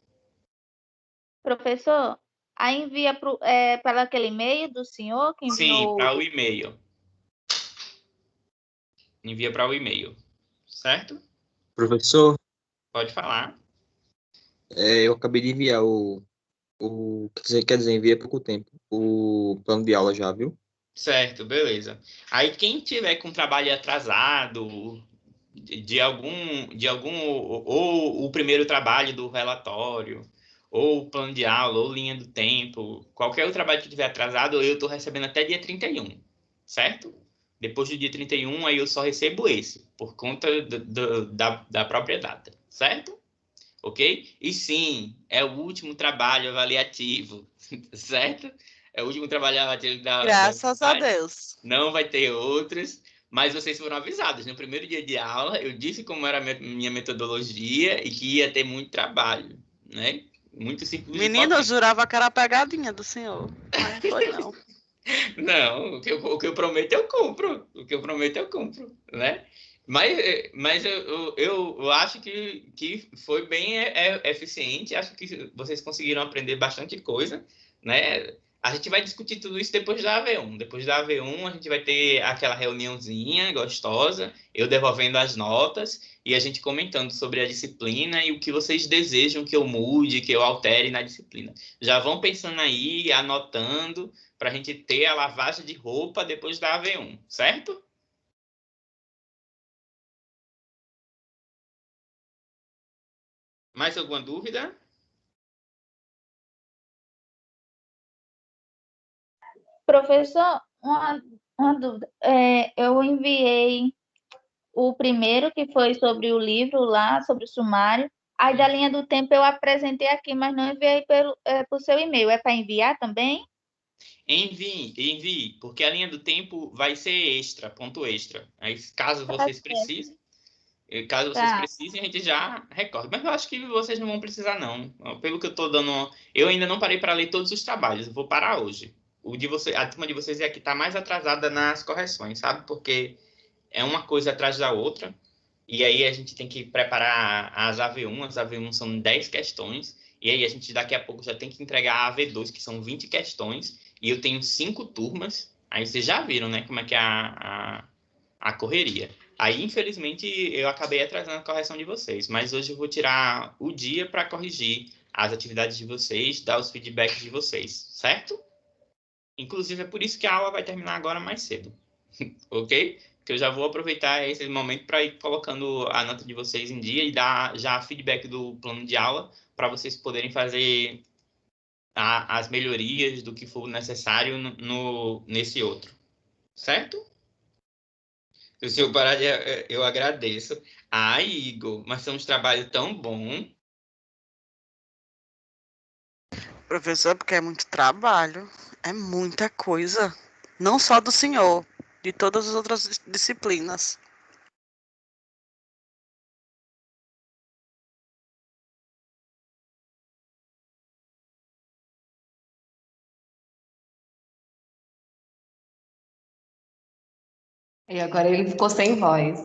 Professor, aí envia para aquele e-mail do senhor que enviou... Sim, para o e-mail. Envia para o e-mail. Certo? Professor, Pode falar. eu acabei de enviar quer dizer, enviei há pouco tempo o plano de aula já, viu? Certo, beleza. Aí quem tiver com trabalho atrasado de algum ou o primeiro trabalho do relatório, ou o plano de aula, ou linha do tempo, qualquer outro trabalho que tiver atrasado, eu estou recebendo até dia 31, certo? Depois do dia 31, aí eu só recebo esse, por conta da própria data, certo? Ok? E sim, é o último trabalho avaliativo, certo? É o último trabalho avaliativo Graças a Deus. Não vai ter outros, mas vocês foram avisados. No primeiro dia de aula, eu disse como era a minha metodologia e que ia ter muito trabalho, né? Muito círculo de Menino, eu potência. jurava que era a pegadinha do senhor. Mas não foi, não. Não, o que eu prometo eu cumpro. O que eu prometo eu cumpro, né? Mas eu acho que foi bem eficiente. Acho que vocês conseguiram aprender bastante coisa, né? A gente vai discutir tudo isso depois da AV1. Depois da AV1, a gente vai ter aquela reuniãozinha gostosa, eu devolvendo as notas e a gente comentando sobre a disciplina e o que vocês desejam que eu mude, que eu altere na disciplina. Já vão pensando aí, anotando, para a gente ter a lavagem de roupa depois da AV1, certo? Mais alguma dúvida? Professor, uma dúvida. Eu enviei o primeiro, que foi sobre o livro lá, sobre o sumário. Aí, da linha do tempo, eu apresentei aqui, mas não enviei por seu e-mail. É para enviar também? Envie, porque a linha do tempo vai ser extra, ponto extra. Aí, caso vocês precisem, a gente já recorda. Mas eu acho que vocês não vão precisar, não. Pelo que eu estou dando... Eu ainda não parei para ler todos os trabalhos. Eu vou parar hoje. A turma de vocês é a que está mais atrasada nas correções, sabe? Porque é uma coisa atrás da outra. E aí a gente tem que preparar as AV1. As AV1 são 10 questões. E aí a gente daqui a pouco já tem que entregar a AV2, que são 20 questões. E eu tenho 5 turmas. Aí vocês já viram, né? Como é que é a correria. Aí, infelizmente, eu acabei atrasando a correção de vocês. Mas hoje eu vou tirar o dia para corrigir as atividades de vocês, dar os feedbacks de vocês, certo? Inclusive, é por isso que a aula vai terminar agora mais cedo. Ok? que eu já vou aproveitar esse momento para ir colocando a nota de vocês em dia e dar já feedback do plano de aula para vocês poderem fazer as melhorias do que for necessário nesse outro. Certo? Se o senhor parar, eu agradeço. Ai, Igor, mas é um trabalho tão bom. Professor, porque é muito trabalho, é muita coisa. Não só do senhor, de todas as outras disciplinas. E agora ele ficou sem voz.